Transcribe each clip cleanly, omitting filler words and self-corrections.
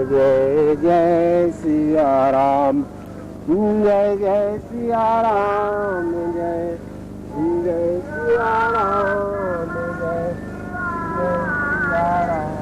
जय जय सिया राम, जय जय सिया राम, जय जय सिया राम, जय जय सिया राम।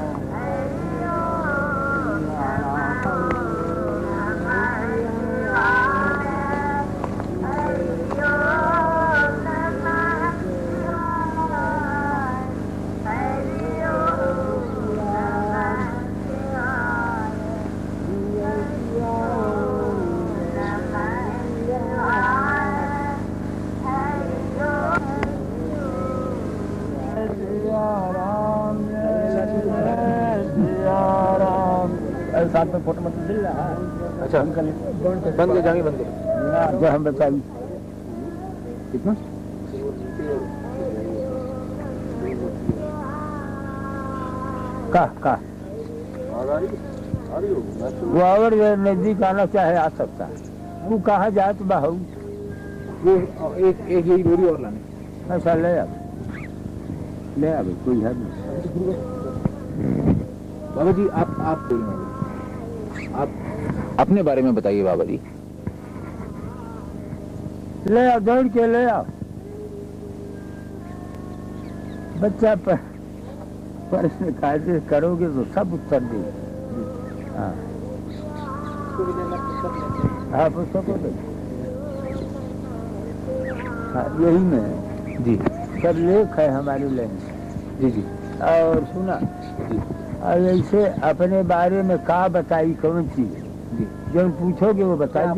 साथ में फोटो मत मिल रहा है। अच्छा बंद के जाएंगे, बंद के जो हम बताइए कितना का वो अगर नजदीक आना चाहे आ सकता है। वो कहाँ जाए तो बाहू वो एक यही बोरी और लाने। अच्छा ले आ कोई है बाबा जी। आप बोलिए, आप अपने बारे में बताइए बाबा जी। ले आओ, दौड़ के ले आओ। बच्चा प्रश्न कायदे करोगे तो सब उत्तर देगा। हाँ पुस्तक हो गई। हाँ यही में जी सब लेख है हमारी लाइन। जी जी। और सुना जी। और ऐसे अपने बारे में का बताई कौन चीज जी जो पूछोगे वो बताइए।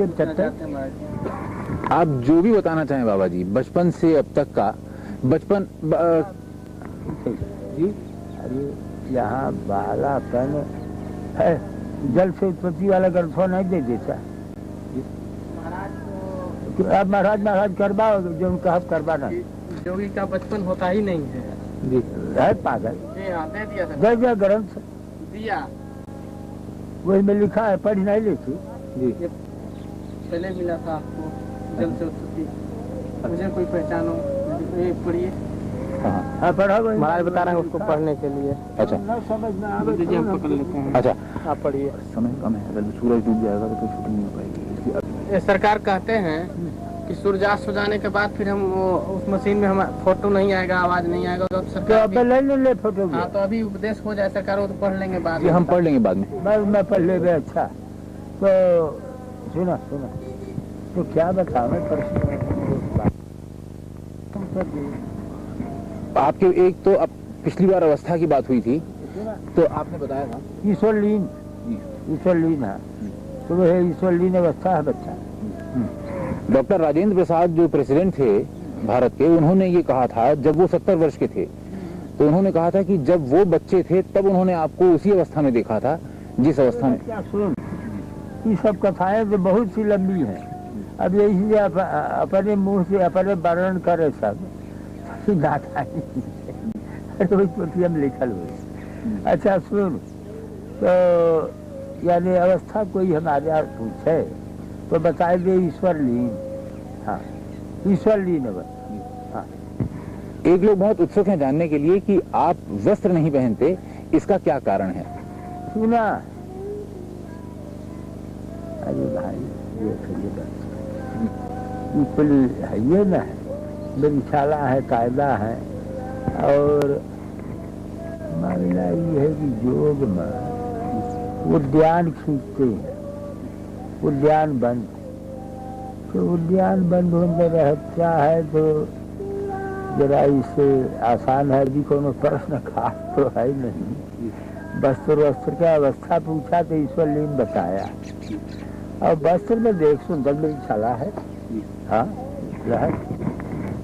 आप जो भी बताना चाहें बाबा जी, बचपन से अब तक का बचपन जी। अरे यहाँ बालापन है, जल से उत्पत्ति वाला ग्रंथों नहीं दे देता। आप महाराज करवाओगे जो उनका करवाना। जोगी का बचपन होता ही नहीं है जी। है पागल। दे दिया ग्रंथ दिया, वही में लिखा है, पढ़ नहीं लेती जी। पहले मिला था आपको जल से उत्पत्ति, मुझे कोई पहचानो पढ़िए। हाँ पढ़ा महाराज बता रहे हैं उसको पढ़ने के लिए। अच्छा समझ में आ गया, हम पकड़ लेते हैं। अच्छा आप पढ़िए। समय कम है, अगर सूरज डूब जाएगा तो शूटिंग नहीं हो पाएगी। ये सरकार कहते हैं कि सूर्यास्त हो जाने के बाद फिर हम उस मशीन में हम फोटो नहीं आएगा, आवाज नहीं आएगा। तो सरकार ले फोटो। हाँ तो अभी उपदेश हो जाए सरकार, वो तो पढ़ लेंगे बाद में। हम पढ़ लेंगे बाद में। मैं पढ़ लेंगे। अच्छा तो सुना तो क्या बताओ प्रश्न। आपके एक तो अब पिछली बार अवस्था की बात हुई थी तो आपने बताया था ईश्वरलीन है, तो वह ईश्वरलीन अवस्था है बच्चा। डॉक्टर राजेंद्र प्रसाद जो प्रेसिडेंट थे भारत के, उन्होंने ये कहा था जब वो 70 वर्ष के थे, तो उन्होंने कहा था कि जब वो बच्चे थे तब उन्होंने आपको उसी अवस्था में देखा था जिस अवस्था में। क्या सुन, ये सब कथाएं तो बहुत सी लंबी हैं। अब यही अपने मुंह से अपने वर्णन करे सब हम लिखल हुए। अच्छा सुन, तो यानी अवस्था कोई हमारे यहाँ पूछे तो बताए दे ईश्वरलीन। हाँ ईश्वरलीन। हाँ एक लोग बहुत उत्सुक हैं जानने के लिए कि आप वस्त्र नहीं पहनते, इसका क्या कारण है। सुना अरे भाई ये ना है, धर्मशाला है, कायदा है। और मामला ये है कि योग में उद्यान खींचते हैं, उद्यान बंद, तो उद्यान बंद होने रहता है तो जरा इससे आसान है भी कोनो प्रश्न खास तो है नहीं। वस्त्र का अवस्था पूछा तो ईश्वरलीन बताया। और वस्त्र में देख सुंदर धर्मशाला है। हाँ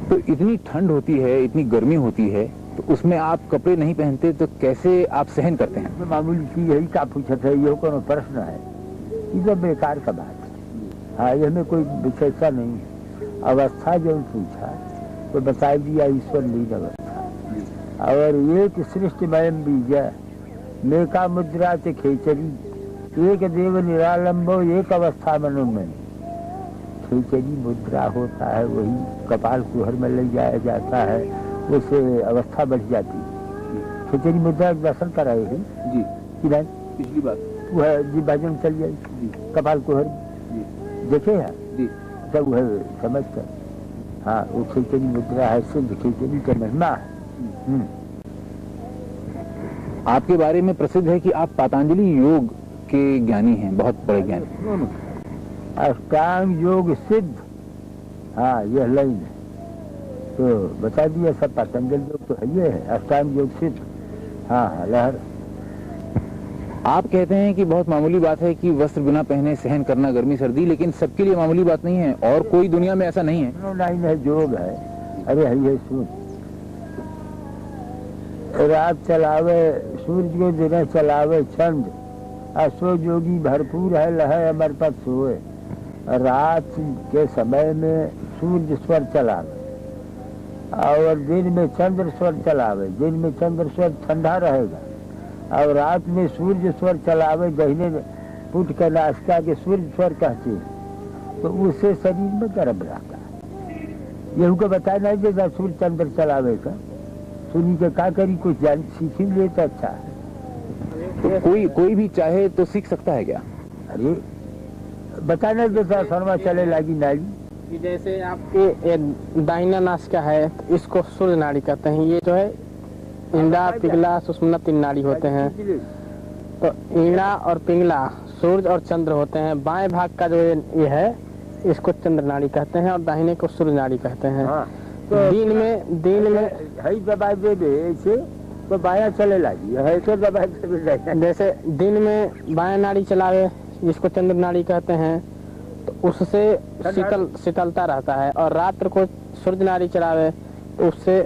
तो इतनी ठंड होती है, इतनी गर्मी होती है, तो उसमें आप कपड़े नहीं पहनते तो कैसे आप सहन करते हैं। तो मामूली चीज यही का पूछते है, ये कोनो प्रश्न है, ये तो बेकार का बात है। हाँ ये में कोई विशेषता नहीं है। अवस्था जो पूछा तो बता दिया ईश्वरलीन अवस्था। और एक सृष्टिमयम बीज मेका मुद्रा से खेचरी, एक देव निरालंबो एक अवस्था मनोमय। खेचरी मुद्रा होता है, वही कपाल कुहर में ले जाया जाता है, उससे अवस्था बढ़ जाती है। खेचरी मुद्रा दर्शन कराए जी कि नहीं पिछली बार वह जी भजन चल जाए कपाल कुहर देखे है जी तब वह समझ कर हाँ वो खिचड़ी मुद्रा है सिद्ध खिचड़ी का महिमा है। आपके बारे में प्रसिद्ध है कि आप पतंजलि योग के ज्ञानी हैं, बहुत बड़े ज्ञानी। अष्टांग योग सिद्ध, हाँ यह लाइन है तो बता दिया सब। पतंजलि योग तो है ये है, अष्टांग योग सिद्ध। हाँ हाँ लहर। आप कहते हैं कि बहुत मामूली बात है कि वस्त्र बिना पहने सहन करना गर्मी सर्दी, लेकिन सबके लिए मामूली बात नहीं है और कोई दुनिया में ऐसा नहीं है। लाइन है योग है। अरे है सुन, रात चलावे सूरज को दिन चलावे छंद, असो जोगी भरपूर है लहे अमर पद सोए। रात के समय में सूर्य स्वर चलावे और दिन में चंद्र स्वर चलावे। दिन में चंद्र स्वर ठंडा रहेगा और रात में सूर्य स्वर चलावे। दहीने पुट के नासिका के सूर्य स्वर कहते हैं तो उससे शरीर में गर्म रहता है। यही को बताया नहीं देता सूर्य चंद्र चलावे का। सुनी के का करी कुछ जान सीखी ले तो अच्छा है। कोई भी चाहे तो सीख सकता है क्या? अरे बता नहीं देता शर्मा चले लगी नाली। कि जैसे आपके दाहिना नासिका है तो इसको सूर्य नाड़ी कहते हैं। ये जो है इंद्रा पिंगला सुषुम्ना तीन नाड़ी होते हैं। तो इंद्रा और पिंगला सूर्य और चंद्र होते हैं। बाएं भाग का जो ये है इसको चंद्र नाड़ी कहते हैं और दाहिने को सूर्य नाड़ी कहते हैं। हाँ, तो दिन में है दबाई दे ऐसे तो बाया चले लगी है तो दबाई दे। जैसे दिन में बाएं नाड़ी चलावे जिसको चंद्र नाड़ी कहते हैं तो उससे शीतलता रहता है, और रात्र को सूर्य नाड़ी चलावे तो उससे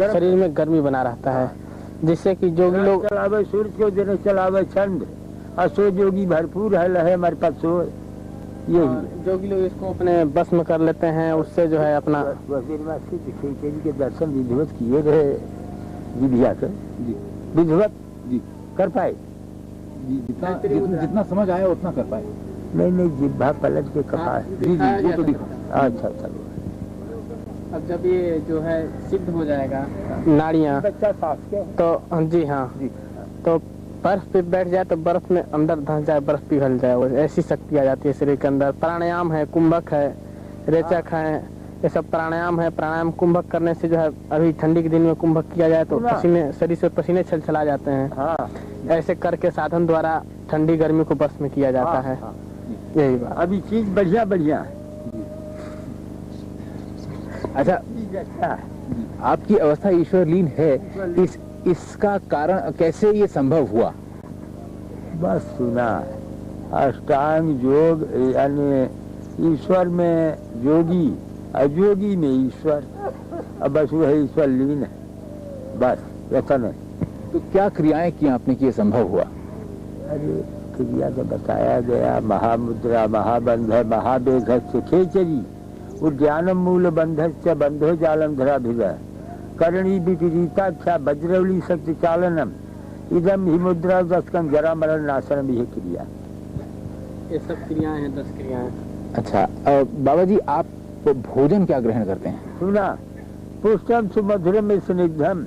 शरीर में गर्मी बना रहता है, जिससे कि जोगी लोग चलावे सूर्य को दिन चलावे छंद, असो जोगी भरपूर है लहे मर पद सो। यही जोगी लोग इसको अपने बस में कर लेते हैं। उससे जो है अपना के दर्शन विधिवत किए रहे विधिया के विधिवत जी कर पाए। जितना समझ आया उतना कर पाए। नहीं जिब्भा पलट के कपास। वो तो दिखा। अच्छा चलो। अब जब ये जो है सिद्ध हो जाएगा नाड़ियाँ तो जी हाँ तो बर्फ पे बैठ जाए तो बर्फ में अंदर धंस जाए, बर्फ पिघल जाए, वो ऐसी शक्ति आ जाती है शरीर के अंदर। प्राणायाम है, कुंभक है, रेचक है, ये सब प्राणायाम है। प्राणायाम कुंभक करने से जो है अभी ठंडी के दिन में कुंभक किया जाए तो पसीने शरीर से पसीने छलछला जाते हैं। हाँ। ऐसे करके साधन द्वारा ठंडी गर्मी को बस में किया जाता है। यही बात। अभी चीज बढ़िया अच्छा, आपकी अवस्था ईश्वरलीन है, इसका कारण कैसे ये संभव हुआ? बस सुना, अष्टांग योग यानी ईश्वर में जोगी, अजोगी में ईश्वर, अब बस वो है ईश्वर लीन है, बस यथन है। तो क्या क्रियाएं की आपने कि ये संभव हुआ? अरे क्रिया तो बताया गया, महामुद्रा, महाबंध, महावेघ खेचरी, उद्यानम मूल बंधस्य बंधो जालम धरा भिगा, करणी विपरीताख्या वज्रवली शक्ति चालनम, इदम ही मुद्रा दस्कम जरा मरण नाशनम। यह क्रिया, ये सब क्रियाएं हैं, 10 क्रियाएं। अच्छा बाबा जी, आप भोजन क्या ग्रहण करते हैं? सुना, पुष्टम सुमधुरम स्निग्धम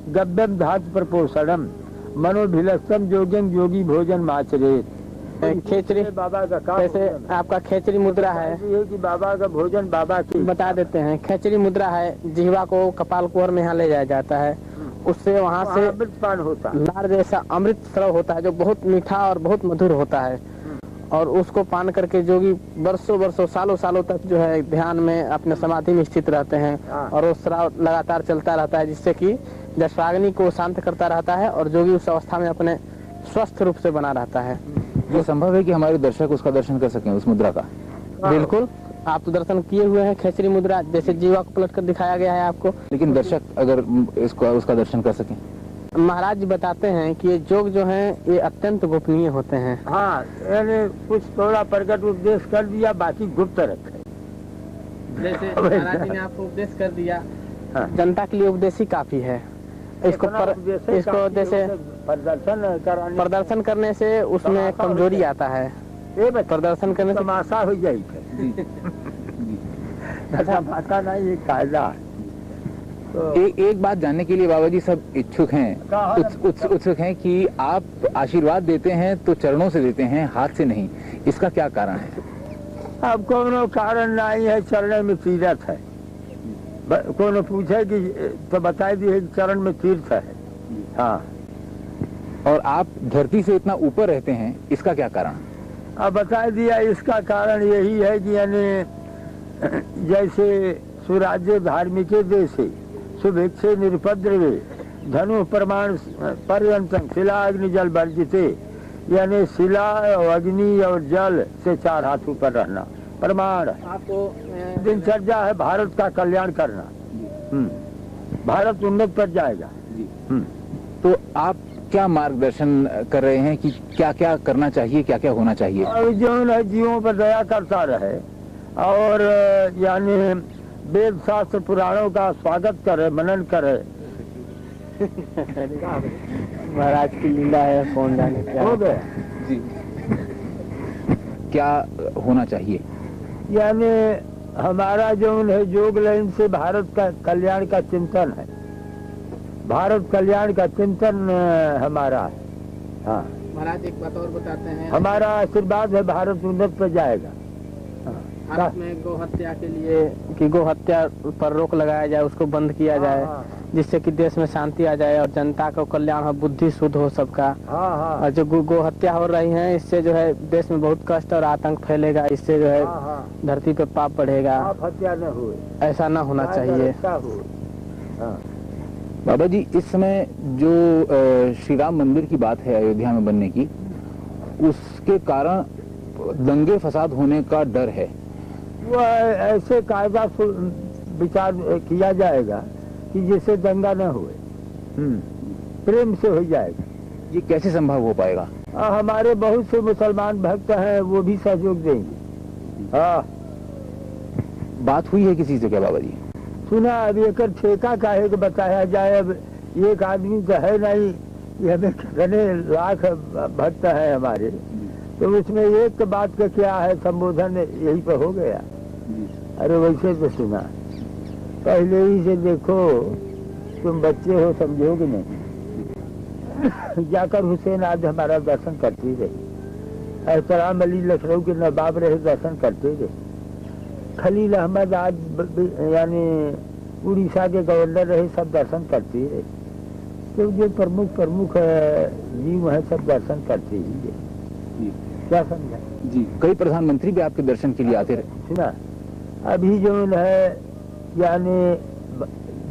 गव्यम धातु प्रपोषणम मनोभिलस्तम जोग्यम योगी भोजन माचरे। खेचरी बाबा का काम, जैसे आपका खेचरी मुद्रा है कि बाबा का भोजन बाबा की बता देते हैं। खेचरी मुद्रा है, जिह्वा को कपाल कुहर में यहाँ ले जाया जाता है, उससे वहाँ से अमृतपान होता है, नार जैसा अमृत स्राव होता है जो बहुत मीठा और बहुत मधुर होता है, और उसको पान करके जोगी वर्षों सालों तक जो है ध्यान में अपने समाधि में स्थित रहते हैं, और वो स्राव लगातार चलता रहता है, जिससे कि जठराग्नि को शांत करता रहता है और जोगी उस अवस्था में अपने स्वस्थ रूप से बना रहता है। ये संभव है कि हमारे दर्शक उसका दर्शन कर सकें, उस मुद्रा का? बिल्कुल, आप तो दर्शन किए हुए हैं खेचरी मुद्रा, जैसे जीवा को पलट कर दिखाया गया है आपको। लेकिन दर्शक अगर इसको उसका दर्शन कर सकें? महाराज जी बताते हैं कि ये योग जो हैं ये अत्यंत गोपनीय होते हैं। हाँ, यानी कुछ थोड़ा प्रकट उपदेश कर दिया, बाकी गुप्त रखे। जैसे महाराज जी ने आपको उपदेश कर दिया, जनता के लिए उपदेश ही काफी है। इसको जैसे प्रदर्शन करने से उसमें कमजोरी आता है, प्रदर्शन करने से तमाशा हो जाए। तमाशा नहीं, ये कायदा। तो एक बात जानने के लिए बाबा जी सब इच्छुक हैं, उत्सुक हैं कि आप आशीर्वाद देते हैं तो चरणों से देते हैं, हाथ से नहीं, इसका क्या कारण है? अब कोनो कारण नहीं है, चरण में तीर्थ है। कोनो पूछे कि तो बता दिए कि चरण में तीर्थ है। हाँ, और आप धरती से इतना ऊपर रहते हैं, इसका क्या कारण? अब बता दिया, इसका कारण यही है कि यानी जैसे सुराज्य धार्मिक देशे शुभेच्छे निरुपद्रवे धनु प्रमाण पर्यंतम शिला अग्नि जल वर्जिते, यानी शिला और अग्नि और जल से 4 हाथ ऊपर रहना प्रमाण। आपको दिनचर्या है भारत का कल्याण करना। भारत उन्नत पर जाएगा। तो आप क्या मार्गदर्शन कर रहे हैं कि क्या क्या करना चाहिए, क्या क्या होना चाहिए? और जो है जीवों पर दया करता रहे और यानी वेद शास्त्र पुराणों का स्वागत करे, मनन करे। महाराज की लीला है, कौन जाने क्या हो गया जी। क्या होना चाहिए? यानी हमारा जो है योग लाइन से भारत का कल्याण का चिंतन है, भारत कल्याण का चिंतन हमारा है। हाँ महाराज एक बात और बताते हैं, हमारा आशीर्वाद है, भारत उन्नत पर जाएगा। भारत में गौ हत्या के लिए कि गौ हत्या पर रोक लगाया जाए, उसको बंद किया जाए, जिससे कि देश में शांति आ जाए और जनता को कल्याण हो, बुद्धि शुद्ध हो सबका। और जो गौ हत्या हो रही है, इससे जो है देश में बहुत कष्ट और आतंक फैलेगा, इससे जो है धरती पे पाप बढ़ेगा। हत्या न हो, ऐसा न होना चाहिए। बाबा जी, इस समय जो श्री राम मंदिर की बात है अयोध्या में बनने की, उसके कारण दंगे फसाद होने का डर है। वो ऐसे कायदा विचार किया जाएगा कि जिससे दंगा न हुए, प्रेम से हो जाएगा। ये कैसे संभव हो पाएगा? हमारे बहुत से मुसलमान भक्त हैं, वो भी सहयोग देंगे। हाँ, बात हुई है किसी से क्या बाबा जी? सुना, अब एक ठेका काहे को बताया जाए। अब एक आदमी तो है नहीं, ये हमें कितने लाख भक्त है हमारे, तो उसमें एक बात का क्या है, संबोधन यही पे हो गया। अरे वैसे तो सुना, पहले ही से देखो, तुम बच्चे हो, समझोगे नहीं। जाकर हुसैन आज हमारा दर्शन करते रहे, एहतराम अली लखनऊ के नवाब रहे, दर्शन करते रहे। खलील अहमद आज यानी उड़ीसा के गवर्नर रहे, सब दर्शन करते रहे। तो जो प्रमुख जीव है, सब दर्शन करते ही है। क्या समझा जी? कई प्रधानमंत्री भी आपके दर्शन के लिए आते रहे। सुना, अभी जो है यानी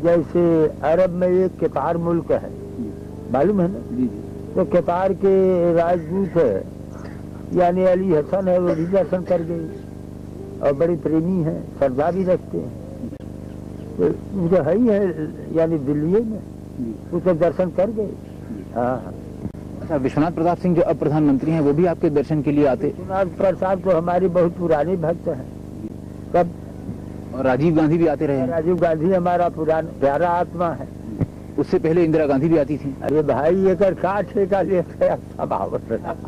जैसे अरब में एक कतार मुल्क है, मालूम है ना? जी। तो कतार के राजदूत है यानी अली हसन है, वो भी दर्शन कर गई और बड़े प्रेमी हैं, श्रद्धा भी रखते हैं। तो उनका है ही है यानी दिल्ली में, उसके दर्शन कर गए। हाँ। अच्छा, विश्वनाथ प्रताप सिंह जो अब प्रधानमंत्री हैं, वो भी आपके दर्शन के लिए आते? विश्वनाथ प्रताप तो हमारे बहुत पुराने भक्त हैं। कब? और राजीव गांधी भी आते रहे। राजीव गांधी हमारा पुराना प्यारा आत्मा है। उससे पहले इंदिरा गांधी भी आती थी। अरे भाई, एक ठेका ले गया सब। अब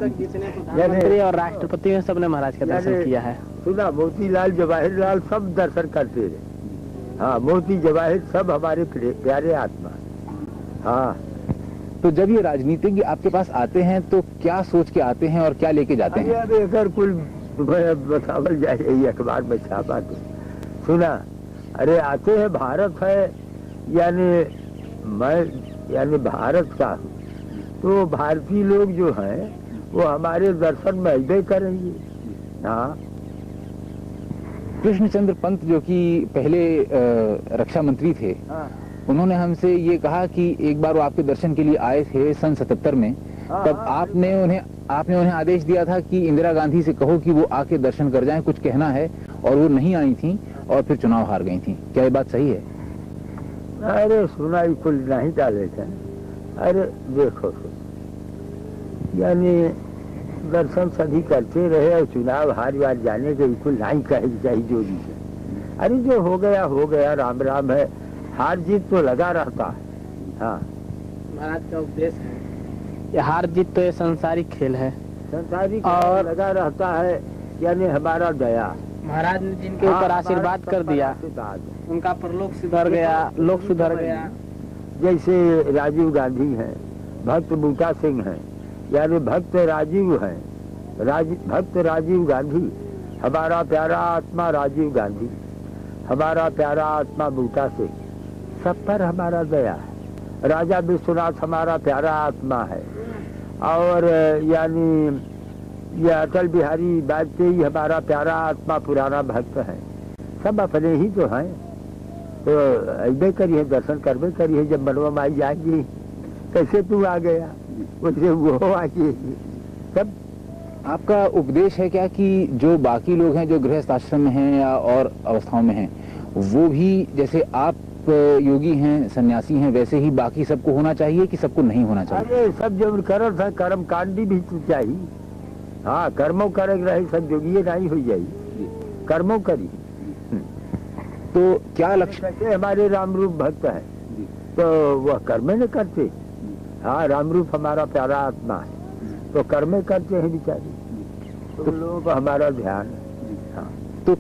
तक जितने प्रधानमंत्री और राष्ट्रपति हैं, सबने महाराज का दर्शन किया है। सुना, मोतीलाल जवाहरलाल सब दर्शन करते रहे। हाँ, मोती जवाहिर सब हमारे प्यारे आत्मा। हाँ। तो जब ये राजनीतिज्ञ आपके पास आते हैं तो क्या सोच के आते हैं और क्या लेके जाते हैं? अब एक कुल बतावल जाए, अखबार में छापा तो सुना। अरे आते हैं, भारत है यानी मैं यानी भारत का हूँ, तो भारतीय लोग जो हैं वो हमारे दर्शन में अबे करेंगे। हाँ। कृष्णचंद्र पंत जो कि पहले रक्षा मंत्री थे, उन्होंने हमसे ये कहा कि एक बार वो आपके दर्शन के लिए आए थे सन 77 में। तब आपने उन्हें आदेश दिया था कि इंदिरा गांधी से कहो कि वो आके दर्शन कर जाएं, कुछ कहना है, और वो नहीं आई थी और फिर चुनाव हार गई थी। क्या ये बात सही है? अरे सुना, कुल नहीं डाले थे। अरे देखो, यानी दर्शन सभी करते रहे और चुनाव हार जाने के बिल्कुल नहीं कहे चाहिए जो भी है। अरे जो हो गया, राम राम है, हार जीत तो लगा रहता है। हाँ, महाराज का उपदेश है, ये हार जीत तो ये संसारिक खेल है, संसारिक और लगा रहता है। यानी हमारा दया महाराज ने जिनके ऊपर आशीर्वाद कर दिया, उनका परलोक सुधर गया, लोक सुधर गया। जैसे राजीव गांधी हैं, भक्त बूटा सिंह हैं, यानी भक्त राजीव हैं, भक्त राजीव गांधी, हमारा प्यारा आत्मा राजीव गांधी, हमारा प्यारा आत्मा बूटा सिंह, सब पर हमारा दया है। राजा विश्वनाथ हमारा प्यारा आत्मा है, और यानी ये अटल बिहारी वाजपेयी हमारा प्यारा आत्मा पुराना भक्त है। सब अपने ही तो हैं, तो ऐसे करिए, दर्शन करबे करिए। जब मनवा माई जाएगी, कैसे तू आ गया, वैसे वो आइए। सब आपका उपदेश है क्या कि जो बाकी लोग हैं जो गृहस्थ आश्रम में हैं या और अवस्थाओं में हैं, वो भी जैसे आप योगी हैं, सन्यासी हैं, वैसे ही बाकी सबको होना चाहिए कि सबको नहीं होना चाहिए? अरे सब जो कर्म था, कर्म कांडी भी तो चाहिए। हाँ, कर्मों करे रहे सब जोगिए नहीं हो जाये, कर्मों करी। तो क्या लक्ष्य? हमारे रामरूप भक्त है तो वह कर्म न करते। हाँ, रामरूप हमारा प्यारा आत्मा है तो कर्म करते हैं बेचारे, तो लोगों को हमारा ध्यान है। हाँ, तो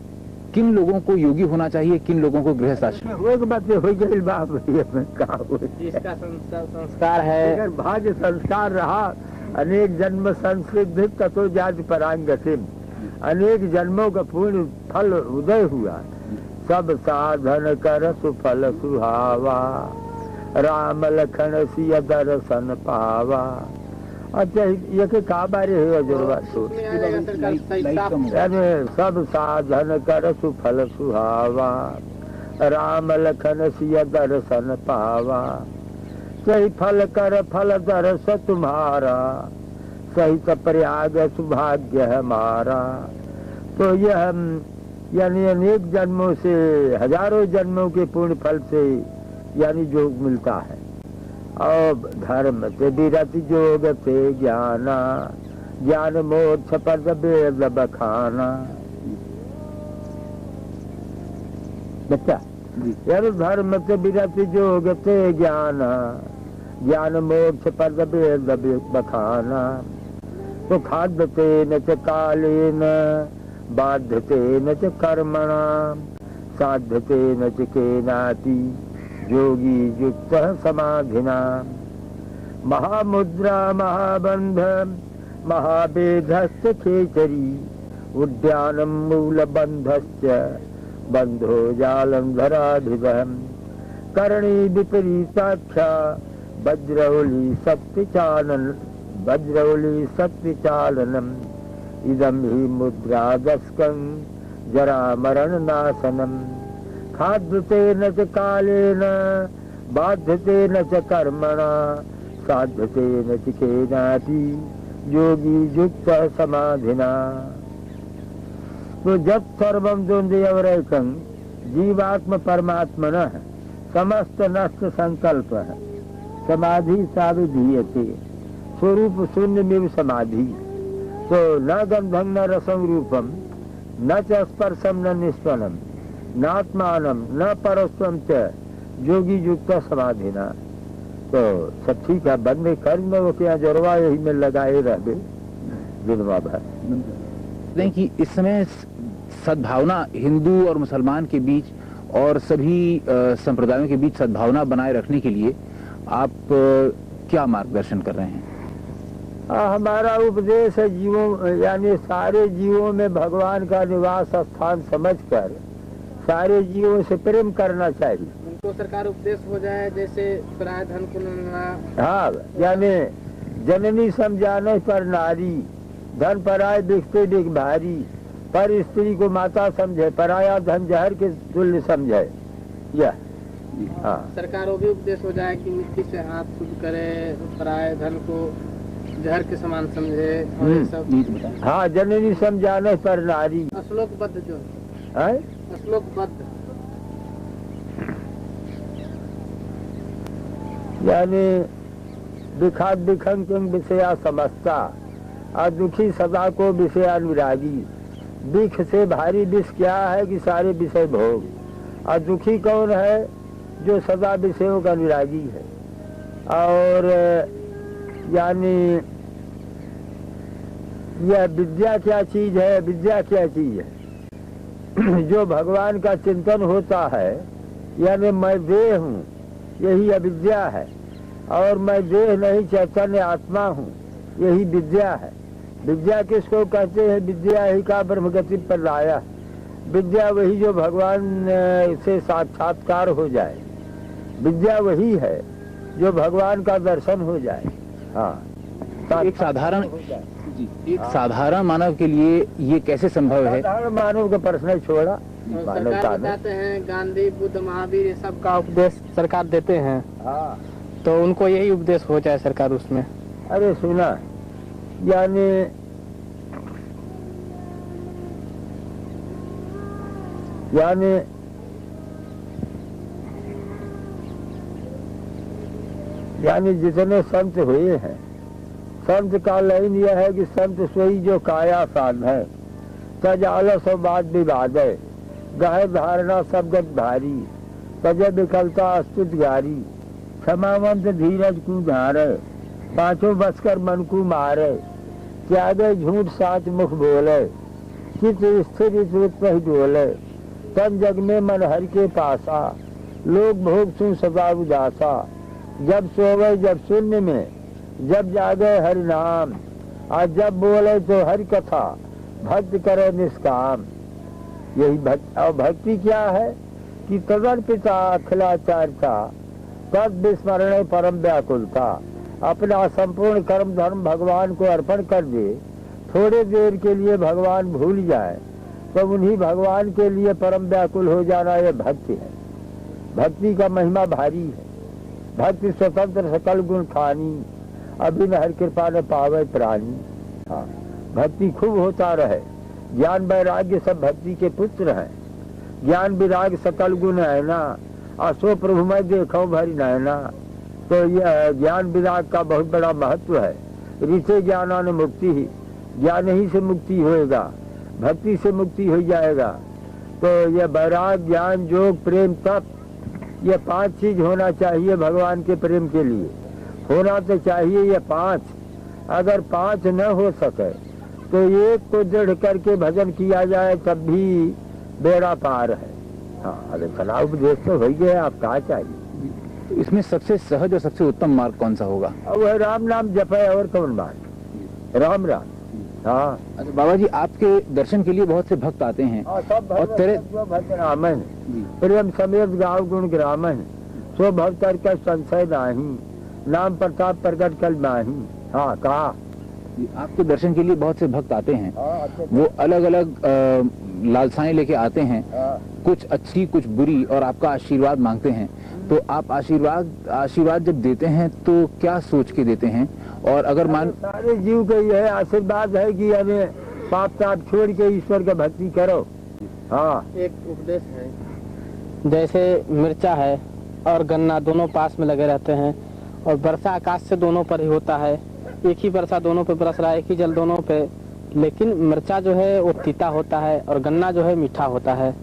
किन लोगों को योगी होना चाहिए, किन लोगों को गृहस्थ आश्रम? हो बात हो गई बाप, जिसका संस्कार है, अगर भाग्य संस्कार रहा, अनेक जन्म संसिद्ध ततो जाति परांगतिम, अनेक जन्मों का पूर्ण फल उदय हुआ। सब साधन कर सुफल सुहावा, राम लखन सिय दर्शन पावा। अच्छा, ये के का बारे है जोरवा? सब साधन कर सुफल सुहावा, राम लखन सिय दर्शन पावा। सही फल कर फल दर्श तुम्हारा, सही प्रयाग सुभाग्य हमारा। तो यह यानी अनेक जन्मों से, हजारों जन्मों के पूर्ण फल से यानी योग मिलता है। और धर्म से विरति योग से ज्ञाना, ज्ञान मोक्ष पद वेद बखाना। बच्चा यार, धर्म से विरति योग से ज्ञाना, ज्ञान मोक्ष पद वेद बखाना। तो खाद्यते न च कालेन, बाध्यते न च कर्मणा, साध्यते न च केनाति, योगी युक्त समाधिना। महामुद्रा महाबंध महावेधश्च खेचरी, उद्यानं मूलबंधश्च बंधो जालंधराधिगम। करणी विपरीताख्या वज्रौली शक्तिचालन, वज्रौली शक्तिचालनम। इदं हि मुद्रादस्कं जरा मरण नाशनम। खाद्यते न च कालेन, बाध्यते न च कर्मणा, साध्यते न च केनापि, योगी युक्त समाधिना। तो जब सर्वं द्वन्द्वैकं जीवात्म परमात्मनः समस्त नष्ट संकल्प है, समाधि साविधीयते, स्वरूप शून्यमेव समाधि। तो न गंधं न रसं रूपम, न च स्पर्शम न निस्पनम, नात्मानम न परस्वम च, योगी युक्त समाधिना। तो सब ठीक है, बंद में कर में क्या जरवा, यही में लगाए रह गए दिनवा भर। नहीं कि इस समय सद्भावना हिंदू और मुसलमान के बीच और सभी संप्रदायों के बीच सद्भावना बनाए रखने के लिए आप क्या मार्गदर्शन कर रहे हैं? हमारा उपदेश है जीवों, यानी सारे जीवों में भगवान का निवास स्थान समझकर सारे जीवों से प्रेम करना चाहिए। उनको सरकार उपदेश हो जाए, जैसे पराय धन को न। हाँ, यानी जननी समझाने पर नारी, धन पराय बिकते बिक भारी। पर स्त्री को माता समझे, पराया धन जहर के तुल्य समझे। यह हाँ, सरकार वो भी उपदेश हो जाए कि मिट्टी से हाथ शुद्ध करे, पराय धन को जहर के समान समझे, और ये सब। हाँ, जननी समझाने पर नारी। श्लोकबद्ध जो है, श्लोकबद्ध यानी दिखात दिखंग विषया समझता, और दुखी सदा को विषय अनुरागी। विख से भारी विष क्या है कि सारे विषय भोग। और दुखी कौन है? जो सदा विषयों का अनुरागी है। और यानी यह विद्या क्या चीज है? विद्या क्या चीज है? जो भगवान का चिंतन होता है, यानी मैं देह हूँ, यही अविद्या है। और मैं देह नहीं, चैतन्य आत्मा हूँ, यही विद्या है। विद्या किसको कहते हैं? विद्या ही का ब्रह्मगति पर लाया। विद्या वही जो भगवान से साक्षात्कार हो जाए, विद्या वही है जो भगवान का दर्शन हो जाए। हाँ, एक साधारण मानव के लिए ये कैसे संभव है? साधारण मानव का प्रश्न छोड़ा, सरकार बताते हैं गांधी, बुद्ध, महावीर, ये सब का उपदेश सरकार देते हैं। हाँ, तो उनको यही उपदेश हो जाए सरकार उसमें। अरे सुना, यानी जितने संत हुए हैं, संत का लाइन यह है कि संत सोई जो काया साध है, तज आलस और बात विवाद है, गाय धारणा सबगत भारी, तज विकलता अस्तुत गारी, क्षमावंत धीरज को धारे, पांचों बसकर मन को मारे, त्यागे झूठ साच मुख बोले, चित स्थिर ही डोले, तन जग में मन हर के पासा, लोग भोग सुन सदा उदासा, जब सोवे जब शून्य में, जब जागे हरि नाम, आज जब बोले तो हरि कथा, भक्त करे निष्काम। यही भक्ति। और भक्ति क्या है कि तदर्पिता अखिलाचार्यता, तद विस्मरण परम व्याकुलता, अपना संपूर्ण कर्म धर्म भगवान को अर्पण कर दे, थोड़े देर के लिए भगवान भूल जाए तो उन्हीं भगवान के लिए परम व्याकुल हो जाना, यह भक्ति है। भक्ति का महिमा भारी है। भक्ति स्वतंत्र सकल गुण खानी, अभिन हर कृपा न पावे प्राणी। हाँ, भक्ति खूब होता रहे। ज्ञान वैराग्य सब भक्ति के पुत्र हैं। ज्ञान विराग सकल गुण है ना, असो प्रभु मैं देखो भरी नैना। तो यह ज्ञान विराग का बहुत बड़ा महत्व है। ऋषि ज्ञानान मुक्ति ही, ज्ञान ही से मुक्ति होएगा, भक्ति से मुक्ति हो जाएगा। तो यह वैराग, ज्ञान, योग, प्रेम, तप, ये 5 चीज होना चाहिए भगवान के प्रेम के लिए। होना तो चाहिए ये 5। अगर 5 न हो सके तो एक को दृढ़ करके भजन किया जाए तब भी बेड़ा पार है। हाँ, अरे सलाह उपदेश तो हो गया, आप कहा चाहिए। इसमें सबसे सहज और सबसे उत्तम मार्ग कौन सा होगा? अब वह राम नाम जपे और कौन बात, राम राम। हाँ, अच्छा बाबा जी, आपके दर्शन के लिए बहुत से भक्त आते हैं और तेरे रामन प्रेम समेत गाँव गुण ग्रामन, सो भक्तर का संशय नाही, नाम प्रताप प्रकट कल माही। हाँ, कहा आपके दर्शन के लिए बहुत से भक्त आते हैं। वो अलग अलग लालसाएं लेके आते हैं, कुछ अच्छी कुछ बुरी, और आपका आशीर्वाद मांगते हैं। तो आप आशीर्वाद जब देते हैं तो क्या सोच के देते हैं? और अगर मान सारे जीव का यह आशीर्वाद है कि हमें पाप ताप छोड़ के ईश्वर का भक्ति करो। हाँ, एक उपदेश है, जैसे मिर्चा है और गन्ना दोनों पास में लगे रहते हैं, और वर्षा आकाश से दोनों पर ही होता है। एक ही वर्षा दोनों पे बरस रहा है, एक ही जल दोनों पे, लेकिन मिर्चा जो है वो तीता होता है और गन्ना जो है मीठा होता है।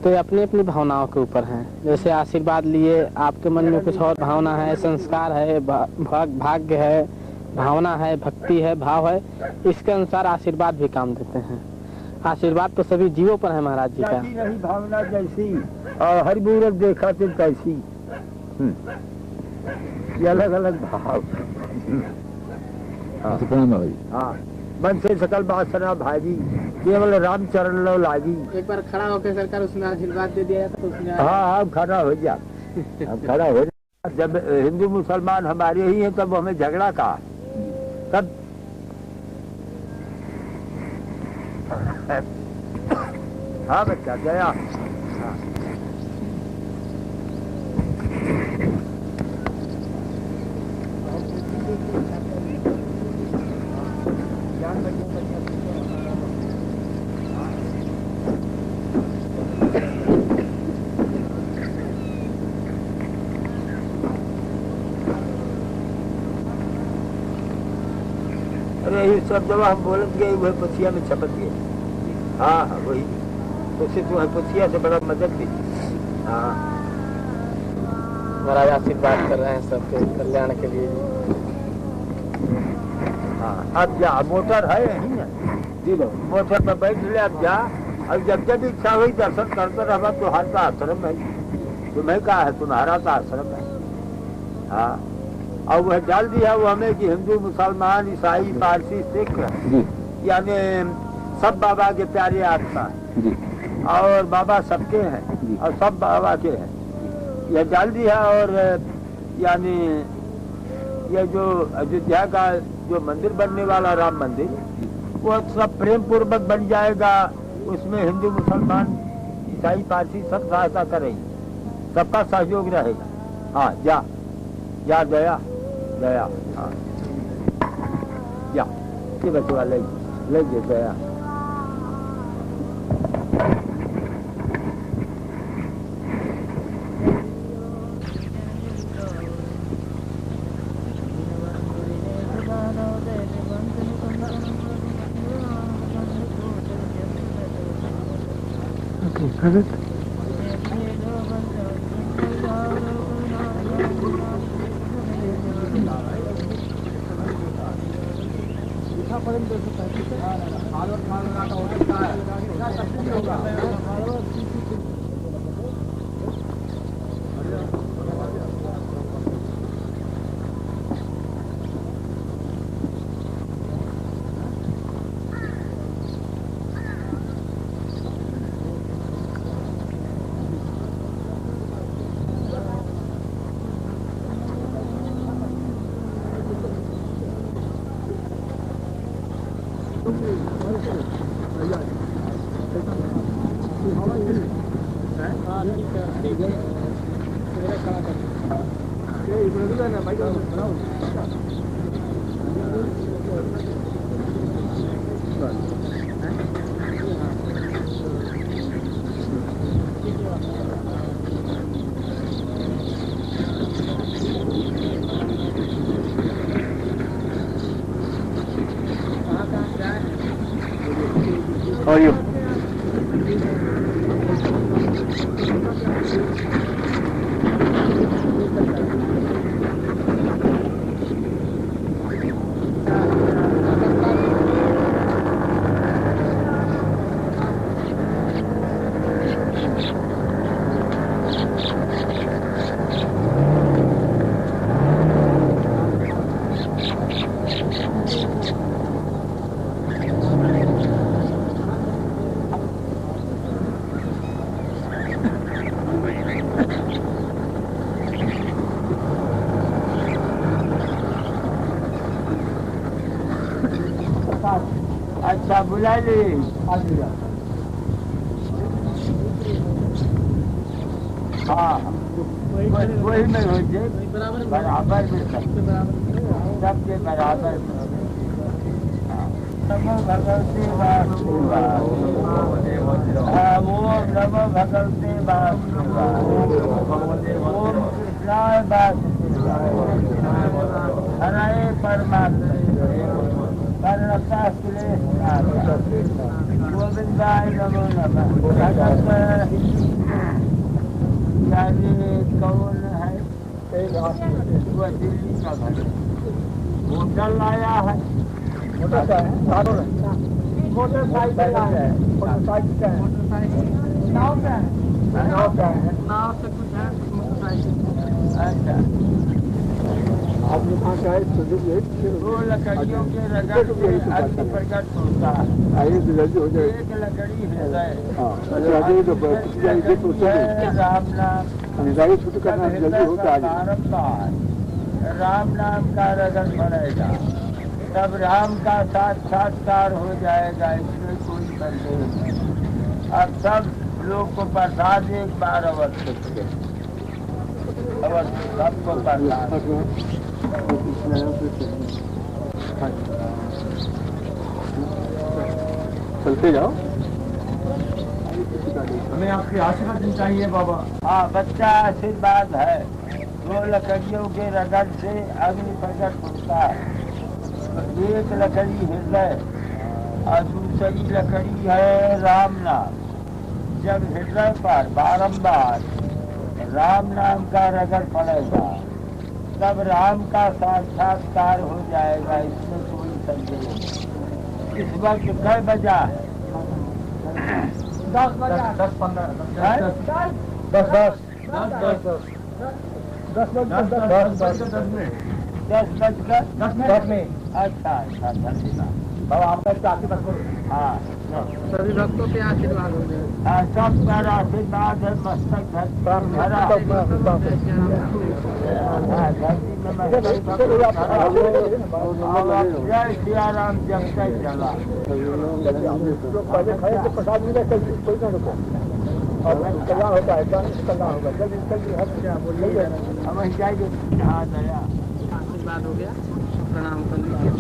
तो ये अपनी अपनी भावनाओं के ऊपर है। जैसे आशीर्वाद लिए, आपके मन में कुछ और भावना है, संस्कार है, भाग्य है, भावना है, भक्ति है, भाव है, इसके अनुसार आशीर्वाद भी काम देते हैं। आशीर्वाद तो सभी जीवों पर है महाराज जी का। नहीं भावना जैसी और हर मूरत देखा तो तैसी, ये अलग अलग भाव। हाँ, मन से सकल बासना भागी, केवल राम चरण लो लागी। एक बार खड़ा होकर सरकार उसमें आशीर्वाद दे दिया तो उसमें हाँ, खड़ा हो जा, खड़ा हो जा। जब हिंदू मुसलमान हमारे ही हैं तब हमें झगड़ा का, तब हाँ बच्चा गया। हाँ। यही सब जब हम बोलत गए वह पछिया में छपत गए। हाँ हाँ, वही उससे तुम्हें पछिया से बड़ा मदद भी। हाँ, महाराज आशीर्वाद कर रहे हैं सबके कल्याण के लिए। हाँ, अब जा, मोटर है यही ना जी, मोटर पर बैठ ले, अब जा अब जब इच्छा हुई दर्शन करते रहा तुम्हारा आश्रम है, तुम्हें कहा है, तुम्हारा तो आश्रम है। हाँ, और वह डाल दिया वो हमें कि हिंदू मुसलमान ईसाई पारसी सिख यानी सब बाबा के प्यारे आत्मा है और बाबा सबके हैं और सब बाबा के हैं, यह डाल दिया। और यानी ये जो अयोध्या का जो मंदिर बनने वाला राम मंदिर, वो सब प्रेम पूर्वक बन जाएगा, उसमें हिंदू मुसलमान ईसाई पारसी सब सहायता करेंगे, सबका सहयोग रहेगा। हाँ जा गया गया। हाँ जा ये बचवा ले गया। How are you? अच्छा बुला ली हाँ वही में हो जाए बराबर में सबके बराबर नमो भगवते वासुदेवाय ओम नमो भगवते वासुदेवाय ओम कृष्णाय वासुदेवाय हरे परमात्मा गोविंदाय नमो नमः। कौन है वो दिल्ली का घर होटल लाया है, मोटरसाइकिल है, नाव का है, नाव से कुछ है मोटरसाइकिल। अच्छा आपने कहा क्या है? वो लकड़ियों के रगड़ अग्नि प्रकट होता है, एक लकड़ी हृदय राम नाम छुट करना जल्दी होता है, राम नाम का रगड़ पड़ेगा तब राम का साक्षात्कार हो जाएगा, इसमें कोई संदेह नहीं। अब सब लोग को प्रसाद एक बार अवश्य सबको प्रसाद चलते जाओ, हमें आपकी आशीर्वाद चाहिए बाबा। हाँ बच्चा आशीर्वाद है, दो लकड़ियों के रगड़ से अग्नि प्रकट होता है, एक लकड़ी हृदय और दूसरी लकड़ी है राम नाम। जब हृदय पर बारंबार राम नाम का रगड़ पड़ेगा तब राम का साक्षात्कार हो जाएगा, इसमें कोई संदेह नहीं। इस वक्त 6 बजा है, में। अच्छा आपका आशीर्वाद करो। हाँ सभी भक्तों पे आशीर्वाद हो जाए। सब पर आशीर्वाद है, मस्तक जय सिया राम जब तक चला। पहले खाए तो प्रसाद मिले कोई ना रुको और कल्याण होता है, कल्याण होगा जल्दी जल्दी। हम जाएंगे। हाँ दया आशीर्वाद हो गया, प्रणाम कर लीजिए।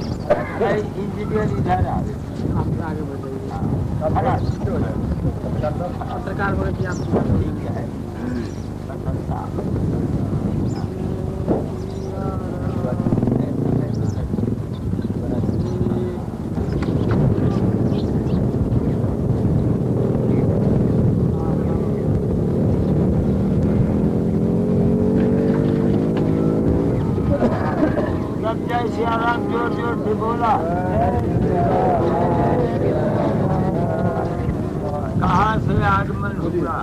इंजीनियर इधर आ आप आगे बढ़िए। पत्रकार बोले कि आप ठीक है। जय सिया राम जोर जोर से बोला। कहाँ से आगमन हुआ?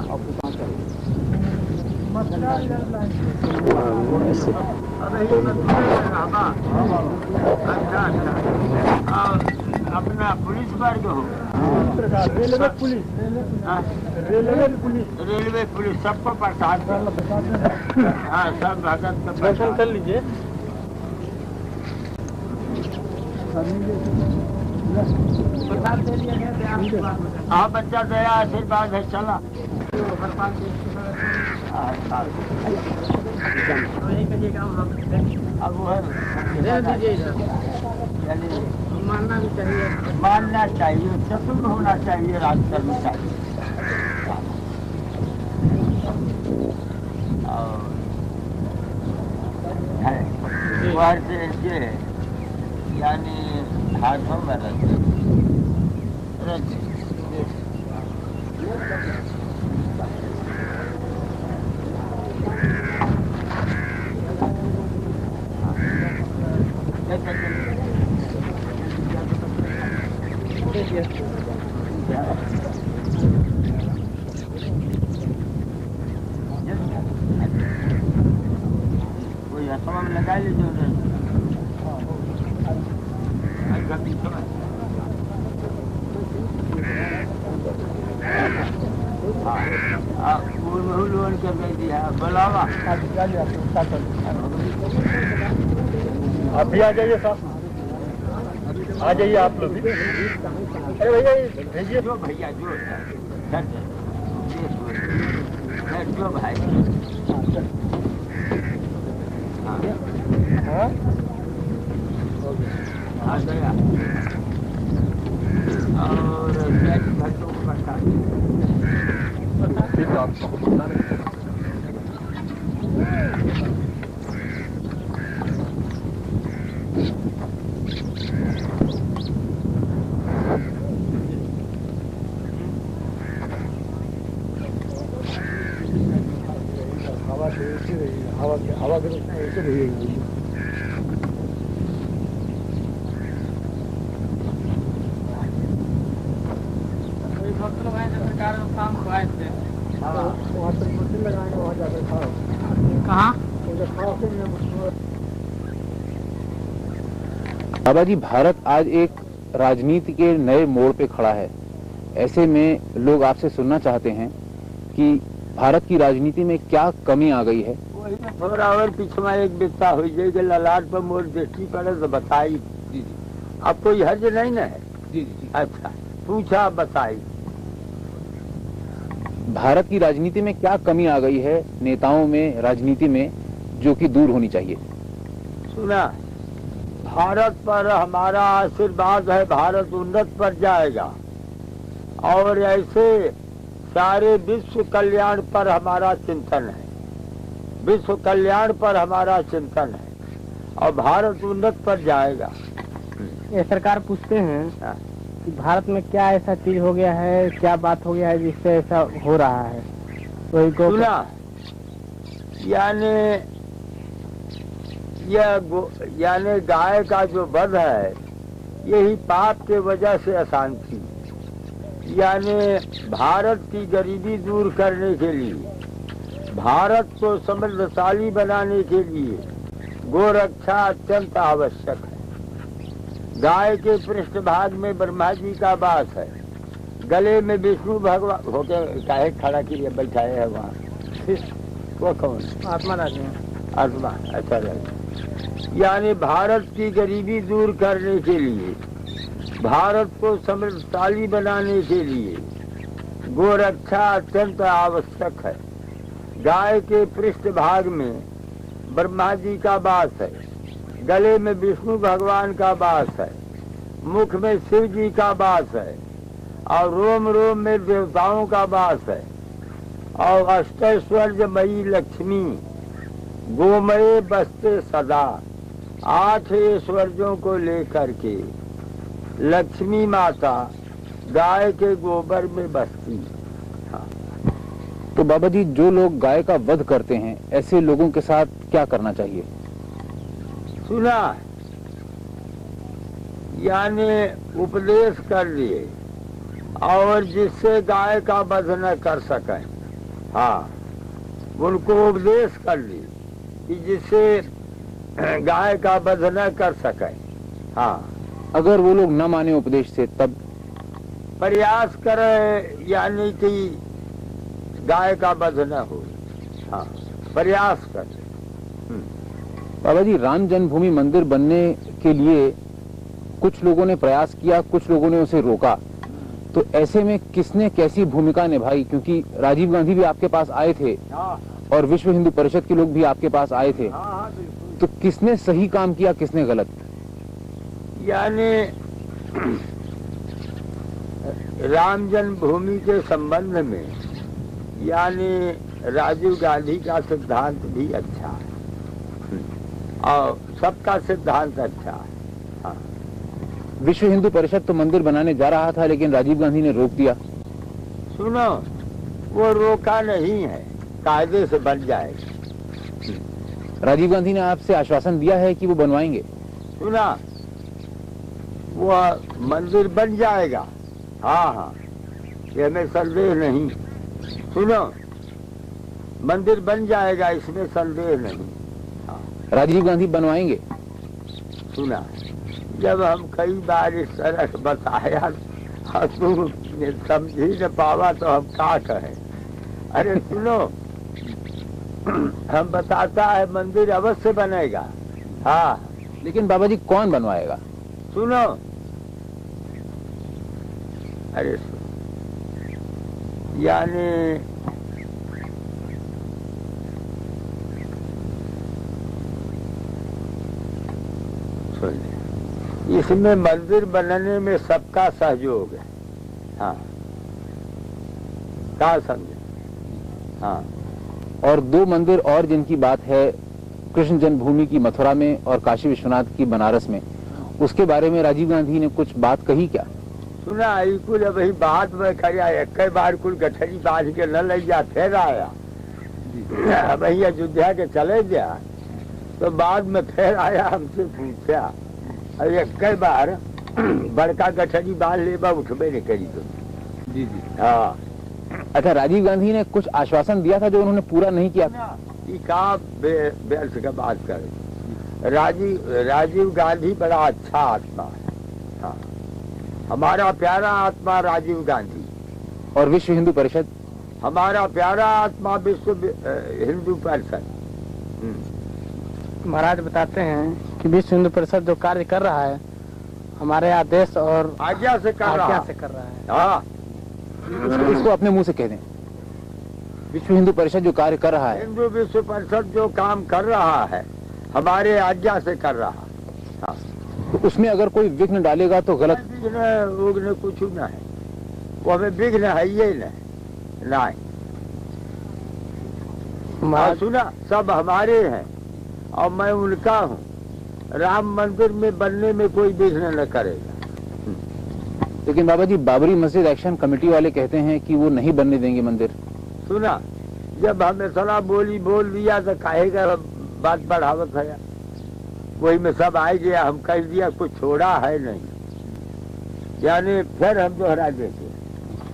अच्छा अच्छा। अपना पुलिस वर्ग हो? Railway police. रेलवे पुलिस सबको प्रसाद। हाँ सब भगत का दर्शन कर लीजिए। हाँ बच्चा दया आशीर्वाद है चला। अब वो मानना भी चाहिए, मानना चाहिए, चतुर होना चाहिए, राज करना चाहिए। और से इनके यानी हाथों में रखते कोई हथवा में लगा लीजिए। लोन कर दिया बुलावा। आप भी आ जाइए साहब, आ जाइए आप लोग भी। अरे भैया भेजिए जो भैया जो जो भाई। हाँ आ गया और भक्तों को बता हवा के ऐसे रही। कहाँ? बाबा जी, भारत आज एक राजनीति के नए मोड़ पे खड़ा है। ऐसे में लोग आपसे सुनना चाहते हैं कि भारत की राजनीति में क्या कमी आ गई है। वही थोड़ा और पीछे में एक बिस्ता हो जाएगी, ललाट पर मोर दृष्टि पड़े तो बताई। जी अब कोई हर्ज नहीं ना है? जी जी। अच्छा पूछा बताई। भारत की राजनीति में क्या कमी आ गई है नेताओं में, राजनीति में, जो कि दूर होनी चाहिए? सुना, भारत पर हमारा आशीर्वाद है, भारत उन्नत पर जाएगा और ऐसे सारे विश्व कल्याण पर हमारा चिंतन है। विश्व कल्याण पर हमारा चिंतन है और भारत उन्नत पर जाएगा। ये सरकार पूछते हैं कि भारत में क्या ऐसा चीज हो गया है, क्या बात हो गया है जिससे ऐसा हो रहा है? वही को सुना, यानी गाय का जो वध है, यही पाप के वजह से अशांति। यानी भारत की गरीबी दूर करने के लिए, भारत को समृद्धशाली बनाने के लिए गोरक्षा अत्यंत आवश्यक है। गाय के पृष्ठभाग में ब्रह्मा जी का वास है, गले में विष्णु भगवान होके काहे खड़ा किए बैठाए है वहाँ, वो कौन? आत्मा राजी आत्मा। अच्छा राजी। यानी भारत की गरीबी दूर करने के लिए, भारत को समृद्धशाली बनाने के लिए गोरक्षा अत्यंत आवश्यक है। गाय के पृष्ठभाग में ब्रह्मा जी का वास है, गले में विष्णु भगवान का वास है, मुख में शिव जी का वास है और रोम रोम में देवताओं का वास है। और अष्टैश्वर्यमयी लक्ष्मी गोमय बसते सदा, 8 ऐश्वर्यों को लेकर के लक्ष्मी माता गाय के गोबर में बसती। हाँ। तो बाबा जी, जो लोग गाय का वध करते हैं, ऐसे लोगों के साथ क्या करना चाहिए? सुना, यानी उपदेश कर लिए और जिससे गाय का वध न कर सके, हाँ, उनको उपदेश कर लिए कि जिससे गाय का वध न कर सके। हाँ, अगर वो लोग न माने उपदेश से, तब प्रयास करे यानी कि गाय का वध न हो। हाँ, प्रयास करे। बाबा जी, राम जन्मभूमि मंदिर बनने के लिए कुछ लोगों ने प्रयास किया, कुछ लोगों ने उसे रोका, तो ऐसे में किसने कैसी भूमिका निभाई? क्योंकि राजीव गांधी भी आपके पास आए थे और विश्व हिंदू परिषद के लोग भी आपके पास आए थे, तो किसने सही काम किया, किसने गलत? यानी राम जन्मभूमि के संबंध में यानी राजीव गांधी का सिद्धांत भी अच्छा है और सबका सिद्धांत अच्छा है। हाँ। विश्व हिंदू परिषद तो मंदिर बनाने जा रहा था, लेकिन राजीव गांधी ने रोक दिया। सुनो, वो रोका नहीं है, कायदे से बन जाएगा। राजीव गांधी ने आपसे आश्वासन दिया है कि वो बनवाएंगे। सुना, वो मंदिर बन जाएगा। हाँ हाँ, ये में संदेह नहीं। सुनो, मंदिर बन जाएगा, इसमें संदेह नहीं। हाँ। राजीव गांधी बनवाएंगे। सुना, जब हम कई बार इस तरह बताया और तुम समझी न पावा तो हम क्या कहें। अरे सुनो, हम बताता है मंदिर अवश्य बनेगा। हाँ, लेकिन बाबा जी, कौन बनवाएगा? सुनो, अरे यानी सुन, इसमें मंदिर बनने में सबका सहयोग है। हाँ, क्या समझे? हाँ। और 2 मंदिर और जिनकी बात है, कृष्ण जन्मभूमि की मथुरा में और काशी विश्वनाथ की बनारस में, उसके बारे में राजीव गांधी ने कुछ बात कही क्या? सुना, कुल अभी बात में करिया, एक बार कुल गठरी बांध के न ले जा, फिर आया वही अयोध्या के चले गया, तो बाद में फिर आया, हमसे पूछा, और एक बार बड़का गठरी बांध ले, उठबे नहीं करी तुम। जी जी। हाँ। अच्छा, राजीव गांधी ने कुछ आश्वासन दिया था जो उन्होंने पूरा नहीं किया? का व्यर्थ का बात करे। राजीव गांधी बड़ा अच्छा आत्मा है। हाँ, हमारा प्यारा आत्मा राजीव गांधी। और विश्व हिंदू परिषद? हमारा प्यारा आत्मा विश्व हिंदू परिषद। महाराज बताते हैं कि विश्व हिंदू परिषद जो कार्य कर रहा है, हमारे आदेश और आज्ञा से कर रहा है। हाँ, इसको अपने मुंह से कह दें। विश्व हिंदू परिषद जो कार्य कर रहा है, हिंदू विश्व परिषद जो काम कर रहा है, हमारे आज्ञा से कर रहा है। हाँ। तो उसमें अगर कोई विघ्न डालेगा तो गलत? विघ्न कुछ न है, वो हमें विघ्न है ये नहीं। सुना, सब हमारे हैं और मैं उनका हूँ। राम मंदिर में बनने में कोई विघ्न न करेगा। लेकिन बाबा जी, बाबरी मस्जिद एक्शन कमेटी वाले कहते हैं कि वो नहीं बनने देंगे मंदिर। सुना, जब हमें सला बोली बोल दिया तो काहेगा बात बढ़ावत है, वही में सब आ गया, हम कह दिया, कुछ छोड़ा है नहीं। यानी फिर हम दोहरा देते।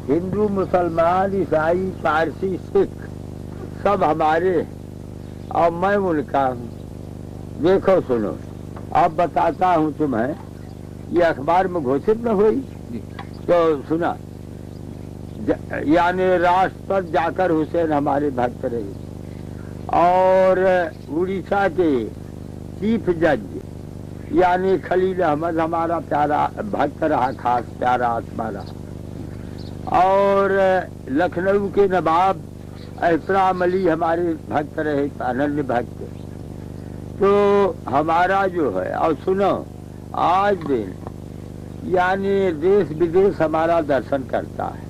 हिंदू, मुसलमान, ईसाई, पारसी, सिख सब हमारे और मैं उनका हूँ। देखो सुनो, अब बताता हूँ तुम्हें, ये अखबार में घोषित न हुई तो सुना, यानी राष्ट्र पर जाकर हुसैन हमारे भक्त रहे और उड़ीसा के चीफ जज यानी खलील अहमद हमारा प्यारा भक्त रहा, खास प्यारा आत्मा रहा। और लखनऊ के नवाब एहतराम अली हमारे भक्त रहे, अनन्य भक्त। तो हमारा जो है, और सुनो, आज दिन यानी देश विदेश हमारा दर्शन करता है।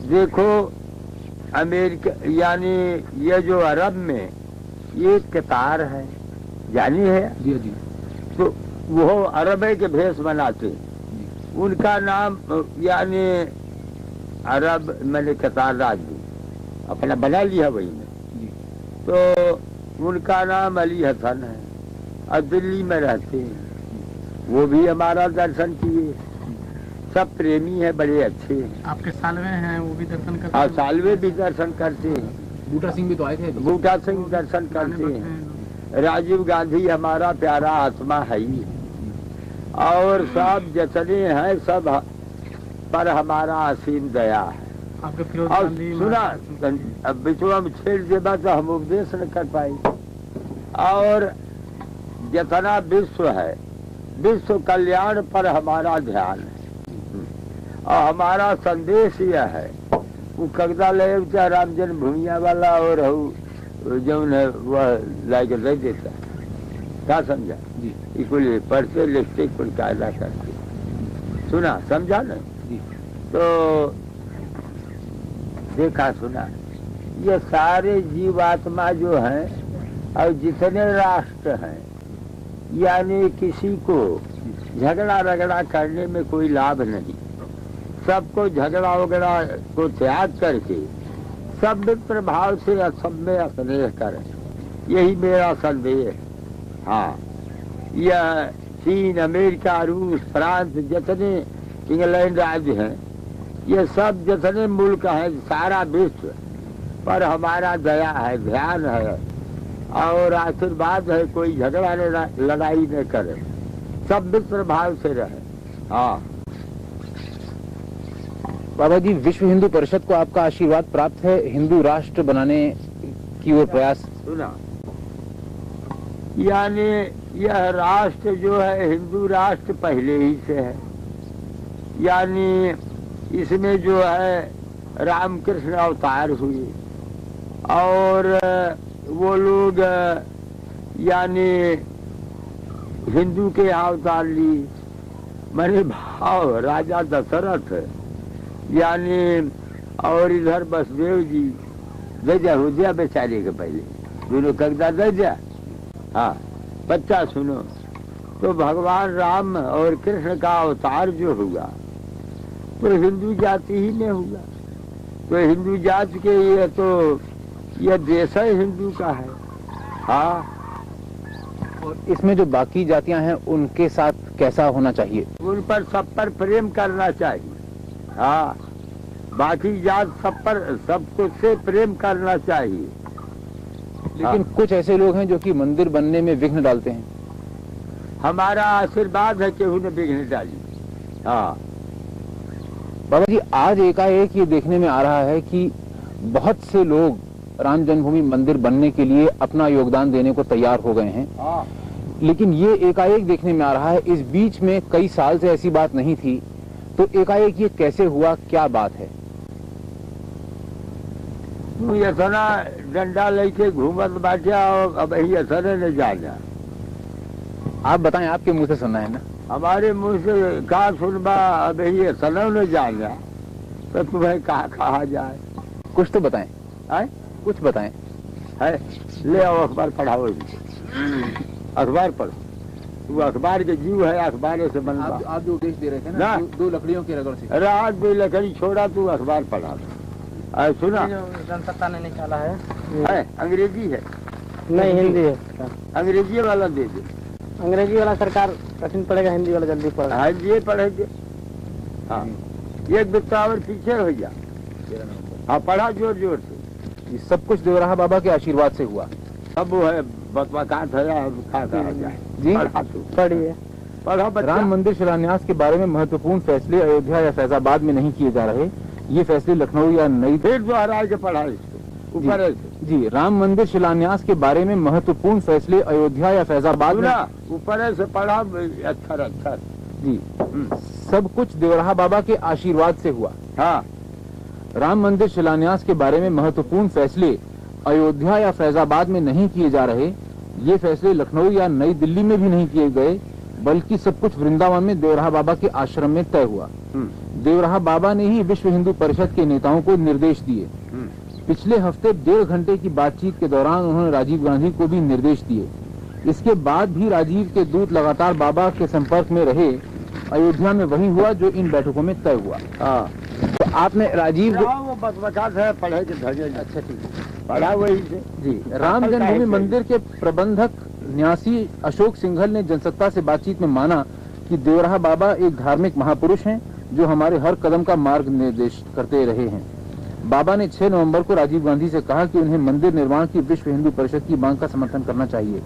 देखो अमेरिका यानी ये जो अरब में ये कतार है, जानी है जी जी, तो वो अरब के भेष बनाते, उनका नाम यानी अरब मैंने कतार राज्य अपना बना लिया वही में, तो उनका नाम अली हसन है और दिल्ली में रहते हैं। वो भी हमारा दर्शन किए, सब प्रेमी है, बड़े अच्छे हैं। आपके सालवे हैं, वो भी दर्शन करते हाँ, सालवे भी दर्शन करते हैं। बूटा सिंह भी तो आए थे। बूटा सिंह दर्शन करते हैं। राजीव गांधी हमारा प्यारा आत्मा है ही, और सब जितने हैं सब पर हमारा असीम दया है। आपके फिरोज और गांधी सुना, अब बिचवा में छेड़ देगा तो हम उपदेश न कर पाए। और जितना विश्व है, विश्व कल्याण पर हमारा ध्यान है और हमारा संदेश यह है, वो कगदा ले राम जन्मभूमिया वाला और जो वह लाइक दे देता है, क्या समझा जी? कुल पढ़ते लिखते कुल कायदा करते, सुना समझा न? तो देखा सुना, ये सारे जीवात्मा जो हैं और जितने राष्ट्र हैं, यानी किसी को झगड़ा रगड़ा करने में कोई लाभ नहीं। सबको झगड़ा वगड़ा को त्याग करके सब मित्र भाव से सब में स्नेह करें, यही मेरा संदेश है। हाँ, यह चीन, अमेरिका, रूस, फ्रांस, जितने इंग्लैंड राज्य हैं, ये सब जितने मुल्क हैं, सारा विश्व पर हमारा दया है, ध्यान है और आशीर्वाद है। कोई झगड़ा लड़ाई न करे, सब मित्र भाव से रहे। हाँ बाबा जी, विश्व हिंदू परिषद को आपका आशीर्वाद प्राप्त है हिंदू राष्ट्र बनाने की ओर प्रयास। सुना, यानी यह राष्ट्र जो है हिंदू राष्ट्र पहले ही से है, यानी इसमें जो है रामकृष्ण अवतार हुए और वो लोग यानी हिंदू के अवतार ली। मैंने भाव राजा दशरथ यानी और इधर बसदेव जी दजा हो दिया बेचारे के पहले, दोनों कगदा दजा। हाँ बच्चा सुनो, तो भगवान राम और कृष्ण का अवतार जो हुआ तो हिंदू जाति ही में हुआ। तो हिंदू जाति के ये तो यह देश है हिंदू का है। हाँ, और इसमें जो बाकी जातियां हैं उनके साथ कैसा होना चाहिए? उन पर सब पर प्रेम करना चाहिए। हाँ, बाकी जात सब पर सब कुछ से प्रेम करना चाहिए। लेकिन कुछ ऐसे लोग हैं जो कि मंदिर बनने में विघ्न डालते हैं। हमारा आशीर्वाद है कि उन्हें विघ्न डाली। हाँ बाबा जी, आज एकाएक ये देखने में आ रहा है कि बहुत से लोग राम जन्मभूमि मंदिर बनने के लिए अपना योगदान देने को तैयार हो गए हैं। हाँ, लेकिन ये एकाएक देखने में आ रहा है, इस बीच में कई साल से ऐसी बात नहीं थी, तो एकाएक ये कैसे हुआ, क्या बात है? तू इतना डंडा लेके घूमत बाटा और अब यही असर न जाना। आप बताएं, आपके मुंह से सुनना है ना। हमारे मुंह से कहा सुनबा, अब यही असर न जाना तो तुम्हें कहा कहा जाए। कुछ तो बताएं। आए? कुछ बताएं। है, ले आओ अखबार पढ़ाओ। अखबार पढ़ो, तू अखबार के जीव है, अखबार से बनवा। आप जो उपदेश दे रहे थे ना, दो लकड़ियों की रगड़ से। रात भी लकड़ी छोड़ा, तू अखबार पढ़ा। सुना, जनसत्ता ने निकाला है, अंग्रेजी है नहीं हिंदी है। अंग्रेजी वाला दे दे। अंग्रेजी वाला सरकार कठिन पड़ेगा, हिंदी वाला जल्दी पड़ेगा। हाँ ये पढ़ेगे। हाँ, एक बित्ता और पीछे हो जा। हाँ पढ़ा जोर जोर से। ये सब कुछ देवराहा बाबा के आशीर्वाद से हुआ। सब वो है बकवास है खा जाए जी पढ़ा तो पढ़िए। पढ़ा बच्चा। राम मंदिर शिलान्यास के बारे में महत्वपूर्ण फैसले अयोध्या या फैजाबाद में नहीं किए जा रहे, ये फैसले लखनऊ या नई फिर जो हराए के पढ़ा इसको ऊपर है जी। राम मंदिर शिलान्यास के बारे में महत्वपूर्ण फैसले अयोध्या या फैजाबाद में ऊपर से पढ़ा अच्छा जी। सब कुछ देवराहा बाबा के आशीर्वाद से हुआ। हाँ। राम मंदिर शिलान्यास के बारे में महत्वपूर्ण फैसले अयोध्या या फैजाबाद में नहीं किए जा रहे, ये फैसले लखनऊ या नई दिल्ली में भी नहीं किए गए, बल्कि सब कुछ वृंदावन में देवराहा बाबा के आश्रम में तय हुआ। देवराहा बाबा ने ही विश्व हिंदू परिषद के नेताओं को निर्देश दिए। पिछले हफ्ते 1.5 घंटे की बातचीत के दौरान उन्होंने राजीव गांधी को भी निर्देश दिए। इसके बाद भी राजीव के दूत लगातार बाबा के संपर्क में रहे। अयोध्या में वही हुआ जो इन बैठकों में तय हुआ। तो आपने राजीव वो बकवास है पढ़े के धजे। अच्छा ठीक है, पढ़ा वही से जी। राम जन्मभूमि मंदिर के प्रबंधक न्यासी अशोक सिंघल ने जनसत्ता से बातचीत में माना कि देवराहा बाबा एक धार्मिक महापुरुष हैं जो हमारे हर कदम का मार्ग निर्देश करते रहे हैं। बाबा ने 6 नवंबर को राजीव गांधी से कहा कि उन्हें मंदिर निर्माण की विश्व हिंदू परिषद की मांग का समर्थन करना चाहिए।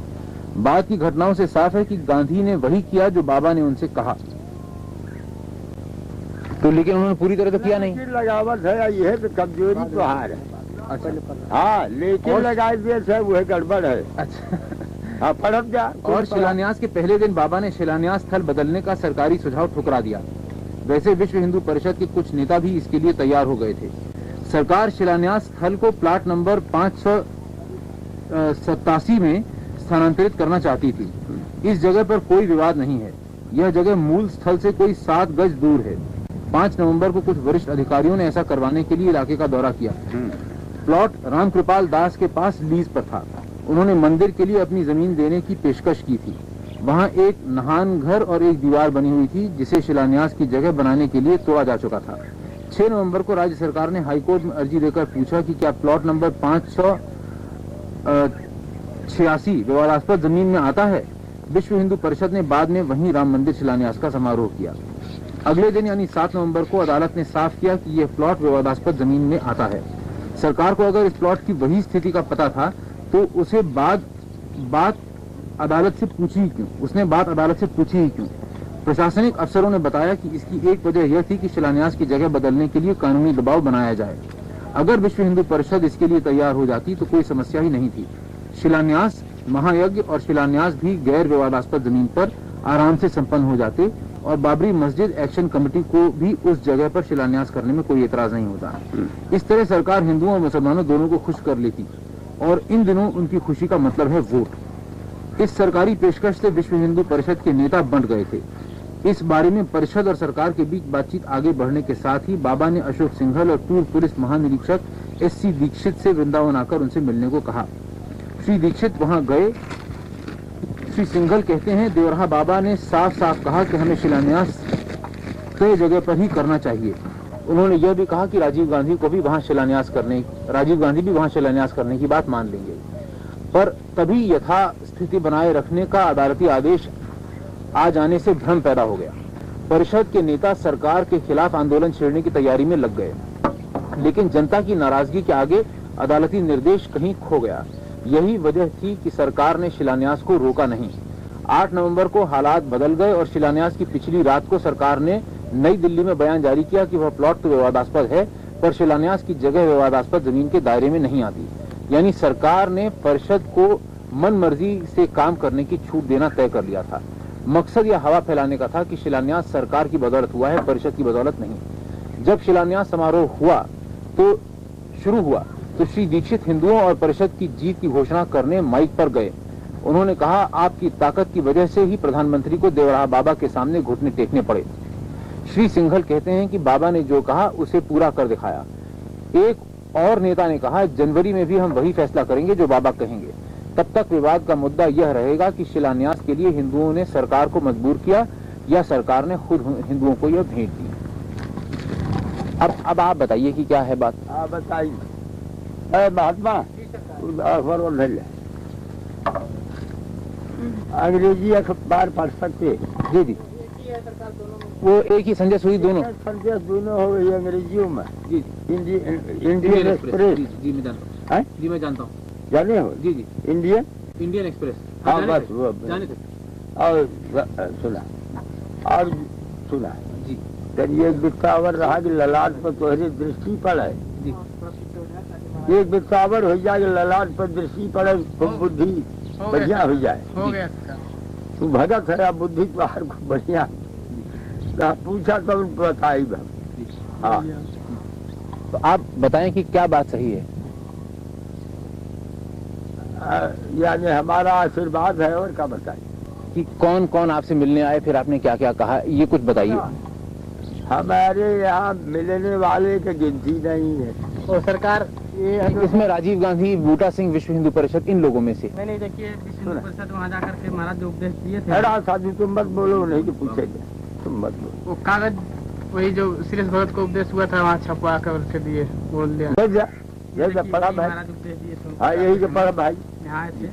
बाद की घटनाओं से साफ है कि गांधी ने वही किया जो बाबा ने उनसे कहा। तो लेकिन उन्होंने पूरी तरह तो किया नहीं। लगावट है, यह तो कमजोरी तो हार है। अच्छा। हाँ लेकिन लगाए दिए है वह गड़बड़ है। अच्छा। हाँ पढ़ब जा। और शिलान्यास के पहले दिन बाबा ने शिलान्यास स्थल बदलने का सरकारी सुझाव ठुकरा दिया। वैसे विश्व हिंदू परिषद के कुछ नेता भी इसके लिए तैयार हो गए थे। सरकार शिलान्यास स्थल को प्लाट नंबर 587 में स्थानांतरित करना चाहती थी। इस जगह पर कोई विवाद नहीं है। यह जगह मूल स्थल से कोई 7 गज दूर है। 5 नवंबर को कुछ वरिष्ठ अधिकारियों ने ऐसा करवाने के लिए इलाके का दौरा किया। प्लॉट रामकृपाल दास के पास लीज पर था। उन्होंने मंदिर के लिए अपनी जमीन देने की पेशकश की थी। वहां एक नहान घर और एक दीवार बनी हुई थी जिसे शिलान्यास की जगह बनाने के लिए तोड़ा जा चुका था। 6 नवंबर को राज्य सरकार ने हाईकोर्ट में अर्जी देकर पूछा कि क्या प्लॉट नंबर 586 विवादास्पद जमीन में आता है। विश्व हिंदू परिषद ने बाद में वहीं राम मंदिर शिलान्यास का समारोह किया। अगले दिन यानी 7 नवंबर को अदालत ने साफ किया कि यह प्लॉट विवादास्पद जमीन में आता है। सरकार को अगर इस प्लॉट की वही स्थिति का पता था तो उसे बात अदालत से पूछी ही क्यों? उसने बात अदालत से पूछी ही क्यों? प्रशासनिक अफसरों ने बताया कि इसकी एक वजह यह थी कि शिलान्यास की जगह बदलने के लिए कानूनी दबाव बनाया जाए। अगर विश्व हिंदू परिषद इसके लिए तैयार हो जाती तो कोई समस्या ही नहीं थी। शिलान्यास महायज्ञ और शिलान्यास भी गैर विवादास्पद जमीन पर आराम से संपन्न हो जाते और बाबरी मस्जिद एक्शन कमेटी को भी उस जगह पर शिलान्यास करने में कोई एतराज नहीं होता। इस तरह सरकार हिंदुओं और मुसलमानों दोनों को खुश कर लेती और इन दिनों उनकी खुशी का मतलब है वोट। इस सरकारी पेशकश से विश्व हिंदू परिषद के नेता बंट गए थे। इस बारे में परिषद और सरकार के बीच बातचीत आगे बढ़ने के साथ ही बाबा ने अशोक सिंघल और पूर्व पुलिस महानिरीक्षक SC दीक्षित से वृंदावन आकर उनसे मिलने को कहा। श्री दीक्षित वहां गए। श्री सिंघल कहते हैं देवराहा बाबा ने साफ साफ कहा कि हमें शिलान्यास तय जगह पर ही करना चाहिए। उन्होंने यह भी कहा कि राजीव गांधी भी वहां शिलान्यास करने की बात मान लेंगे, पर तभी यथास्थिति बनाए रखने का अदालती आदेश आ जाने से भ्रम पैदा हो गया। परिषद के नेता सरकार के खिलाफ आंदोलन छेड़ने की तैयारी में लग गए, लेकिन जनता की नाराजगी के आगे अदालती निर्देश कहीं खो गया। यही वजह थी कि सरकार ने शिलान्यास को रोका नहीं। 8 नवंबर को हालात बदल गए और शिलान्यास की पिछली रात को सरकार ने नई दिल्ली में बयान जारी किया कि वह प्लॉट तो विवादास्पद है पर शिलान्यास की जगह विवादास्पद जमीन के दायरे में नहीं आती। यानी सरकार ने परिषद को मन मर्जी से काम करने की छूट देना तय कर लिया था। मकसद यह हवा फैलाने का था कि शिलान्यास सरकार की बदौलत हुआ है, परिषद की बदौलत नहीं। जब शिलान्यास समारोह शुरू हुआ तो श्री दीक्षित हिंदुओं और परिषद की जीत की घोषणा करने माइक पर गए। उन्होंने कहा, आपकी ताकत की वजह से ही प्रधानमंत्री को देवराहा बाबा के सामने घुटने टेकने पड़े। श्री सिंघल कहते हैं कि बाबा ने जो कहा उसे पूरा कर दिखाया। एक और नेता ने कहा, जनवरी में भी हम वही फैसला करेंगे जो बाबा कहेंगे। तब तक विवाद का मुद्दा यह रहेगा कि शिलान्यास के लिए हिंदुओं ने सरकार को मजबूर किया या सरकार ने खुद हिंदुओं को यह भेंट दी। अब आप बताइए कि क्या है बात। आप बताइए महात्मा। अंग्रेजी अखबार पढ़ सकते? जी जी। वो एक ही संजय सूरी दोनों संजय दोनों हो गई अंग्रेजियों में। जी इंडियन एक्सप्रेस। जी मैं जानता हूँ, जी मैं जानता हूँ, जाने हो? जी जी इंडियन एक्सप्रेस। हाँ बस वो जाने थे। और सुना जी फिर ये बिस्तावर रहा कि ललाट पर तोहरी दृष्टि पड़े, जी एक बिस्तावर हो जाए कि ललाट पर दृष्टि पड़े तो बुद्धि बढ़िया हो जाए। हो गया। तू भगत है बुद्धि बाहर को बढ़िया पूछा तो बताई। हाँ तो आप बताएं कि क्या बात सही है। यानी हमारा आशीर्वाद है और क्या बताइए कि कौन कौन आपसे मिलने आए, फिर आपने क्या क्या कहा, ये कुछ बताइए। हमारे यहाँ मिलने वाले की गिनती नहीं है। और सरकार ये इसमें राजीव गांधी, बूटा सिंह, विश्व हिंदू परिषद, इन लोगों में से नहीं देखिए विश्व हिंदू परिषद वहाँ जाकर के महाराज जो उपदेश दिए थे। अरे साधु तुम मत बोलो, नहीं तो पूछेंगे, तुम मत बोलो। वो कागज वही जो श्रीश भगत को उपदेश हुआ था वहाँ छपवा कर के दिए, बोल दिया पढ़ा भाई। महाराज उपदेश दिए थे। हाँ यही तो पढ़ भाई, यहाँ थे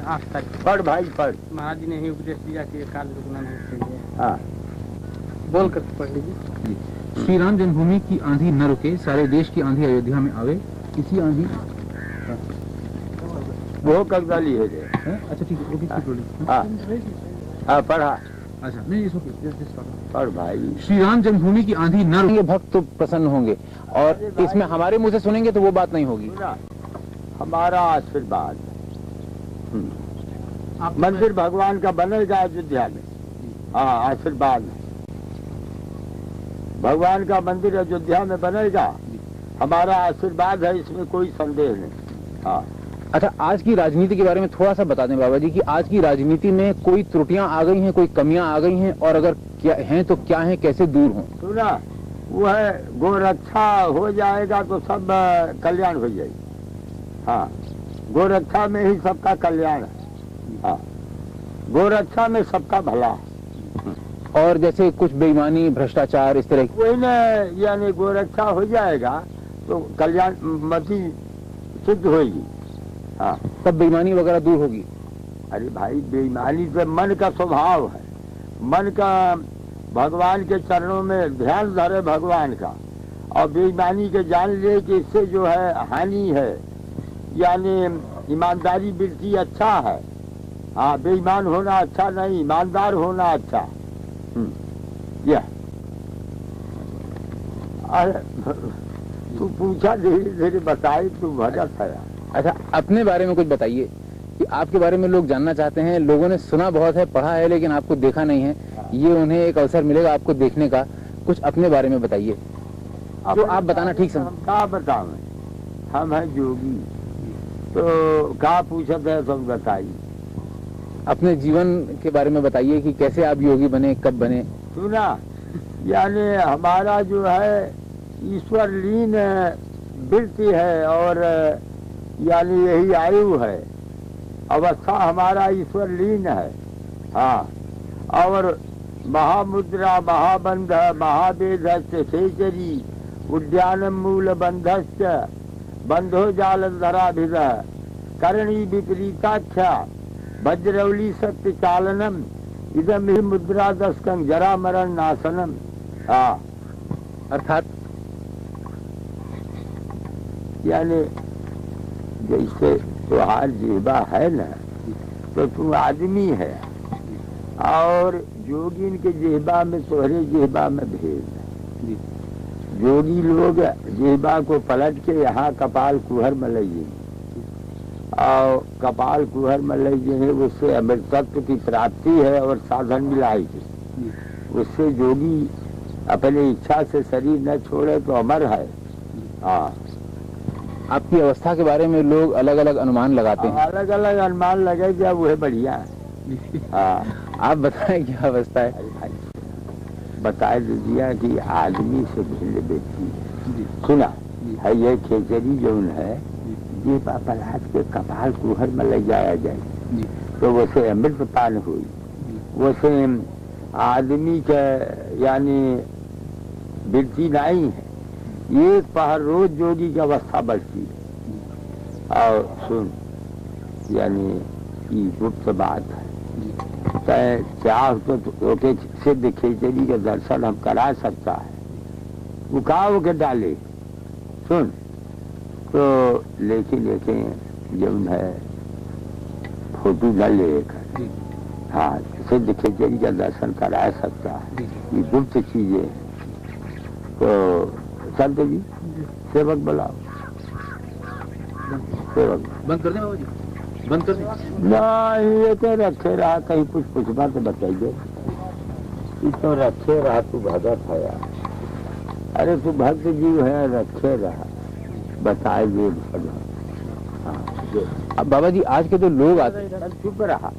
आज तक पढ़ भाई पढ़। महाराज जी ने ही उपदेश दिया कि काल रुकना नहीं चाहिए। हाँ बोल कर पढ़ लीजिए। श्री राम जन्मभूमि की आंधी न रुके, सारे देश की आंधी अयोध्या में आवे, इसी आंधी। वो कब्जाली है। अच्छा ठीक है, ओके ठीक है। हाँ पढ़ा। अच्छा नहीं इसको पढ़ भाई। श्री राम जन्मभूमि की आंधी न रुके, भक्त तो प्रसन्न होंगे, और इसमें हमारे मुंह से सुनेंगे तो वो बात नहीं होगी। हमारा आशीर्वाद मंदिर भगवान का बनेगा अयोध्या में। हाँ आशीर्वाद भगवान का मंदिर अयोध्या में बनेगा, हमारा आशीर्वाद है, इसमें कोई संदेह नहीं। हाँ अच्छा आज की राजनीति के बारे में थोड़ा सा बता दें बाबा जी कि आज की राजनीति में कोई त्रुटियां आ गई हैं, कोई कमियां आ गई हैं, और अगर क्या हैं तो क्या हैं, कैसे दूर हों। सुना वो है गोरक्षा हो जाएगा तो सब कल्याण हो जाएगी। हाँ गोरक्षा में ही सबका कल्याण है। हाँ गोरक्षा में सबका भला। और जैसे कुछ बेईमानी, भ्रष्टाचार, इस तरह की वही न, यानी गोरक्षा हो जाएगा तो कल्याण मती सिद्ध होगी। हाँ तब बेईमानी वगैरह दूर होगी। अरे भाई बेईमानी से मन का स्वभाव है, मन का भगवान के चरणों में ध्यान धरे भगवान का, और बेईमानी के जान ले कि इससे जो है हानि है, यानी ईमानदारी बिल्कुल अच्छा है। हाँ बेईमान होना अच्छा नहीं, ईमानदार होना अच्छा। यह अरे तू पूछा धीरे धीरे बताई, तू भगत है। अच्छा अपने बारे में कुछ बताइए कि आपके बारे में लोग जानना चाहते हैं। लोगों ने सुना बहुत है, पढ़ा है, लेकिन आपको देखा नहीं है। ये उन्हें एक अवसर मिलेगा आपको देखने का। कुछ अपने बारे में बताइए जो आप बताना ठीक समझ। क्या बताओ, हम हैं जोगी, तो क्या पूछते है सब बताइए। अपने जीवन के बारे में बताइए कि कैसे आप योगी बने, कब बने। सुना यानी हमारा जो है ईश्वर लीन वृत्ति है, और यानी यही आयु है, अवस्था हमारा ईश्वर लीन है। हाँ और महामुद्रा महाबंध महावेद सेचरी उद्यान मूल बंधश्च बंधो जाल धराभिध करणी विपरीताख्या वज्रौली सत्य चालनम इदम ही मुद्रा दस्कं जरा मरण नाशनम। हाँ अर्थात यानी जैसे तुहार जीवा है ना, तो तू आदमी है, और जोगिन के जेहबा में तोहरे जेहबा में भेद है। जोगी लोग जेहबा को पलट के यहाँ कपाल कुहर में ले जाएंगे, और कपाल कुहर में ले जाएंगे, उससे अमृतत्व की प्राप्ति है और साधन मिलाएगी। उससे जोगी अपनी इच्छा से शरीर न छोड़े तो अमर है। हाँ आपकी अवस्था के बारे में लोग अलग अलग अनुमान लगाते हैं। अलग अलग अनुमान लगे क्या, वो है बढ़िया। हाँ आप बताएं क्या अवस्था है। बता दीजिए कि आदमी से भिन्न व्यक्ति है। सुना है ये खेचरी जो है, ये पलाश के कपाल कुहर में ले जाया जाए तो वैसे अमृत पान हुई, वैसे आदमी के यानी वृत्ति नहीं है। एक पहर रोज जोगी की अवस्था बढ़ती है। और सुन यानी ये गुप्त बात है, चाह तो ओके सिद्ध खिचड़ी के दर्शन हम करा सकता है, वो कहा के डाले सुन तो, लेकिन जो है फोटो डाले हाँ सिद्ध खिचड़ी का दर्शन करा सकता है, ये गुप्त चीजें हैं। तो चलते जी सेवक बुलाओ, सेवक बंद कर दें बाबा जी, बंद कर दें। नहीं ये तो रखे रहा, कहीं कुछ पूछना तो बताइए। ये तो रखे रहा, तू भगत है यार, अरे तू भक्त जीव है, रखे रहा बताए जो हाँ। अब बाबा जी आज के जो लोग आते चुप रहा,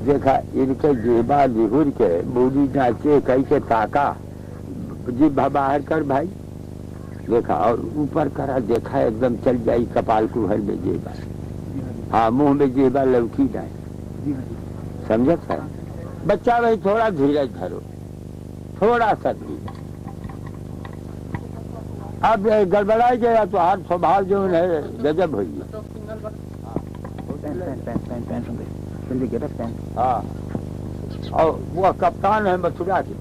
देखा इनके जेबा लिहुर के बूढ़ी नाचे कहीं के ताका जी बाहर कर भाई, देखा और ऊपर करा, देखा एकदम चल जाई कपाल कुहर में जेबा, हाँ मुंह में जेबा लौकी जाए, समझत है बच्चा भाई, थोड़ा धीरज धरो, थोड़ा सा धीरज। अब गड़बड़ा गया तो हर स्वभाव जो है गजब हो गया। हाँ और वो कप्तान है मथुरा के,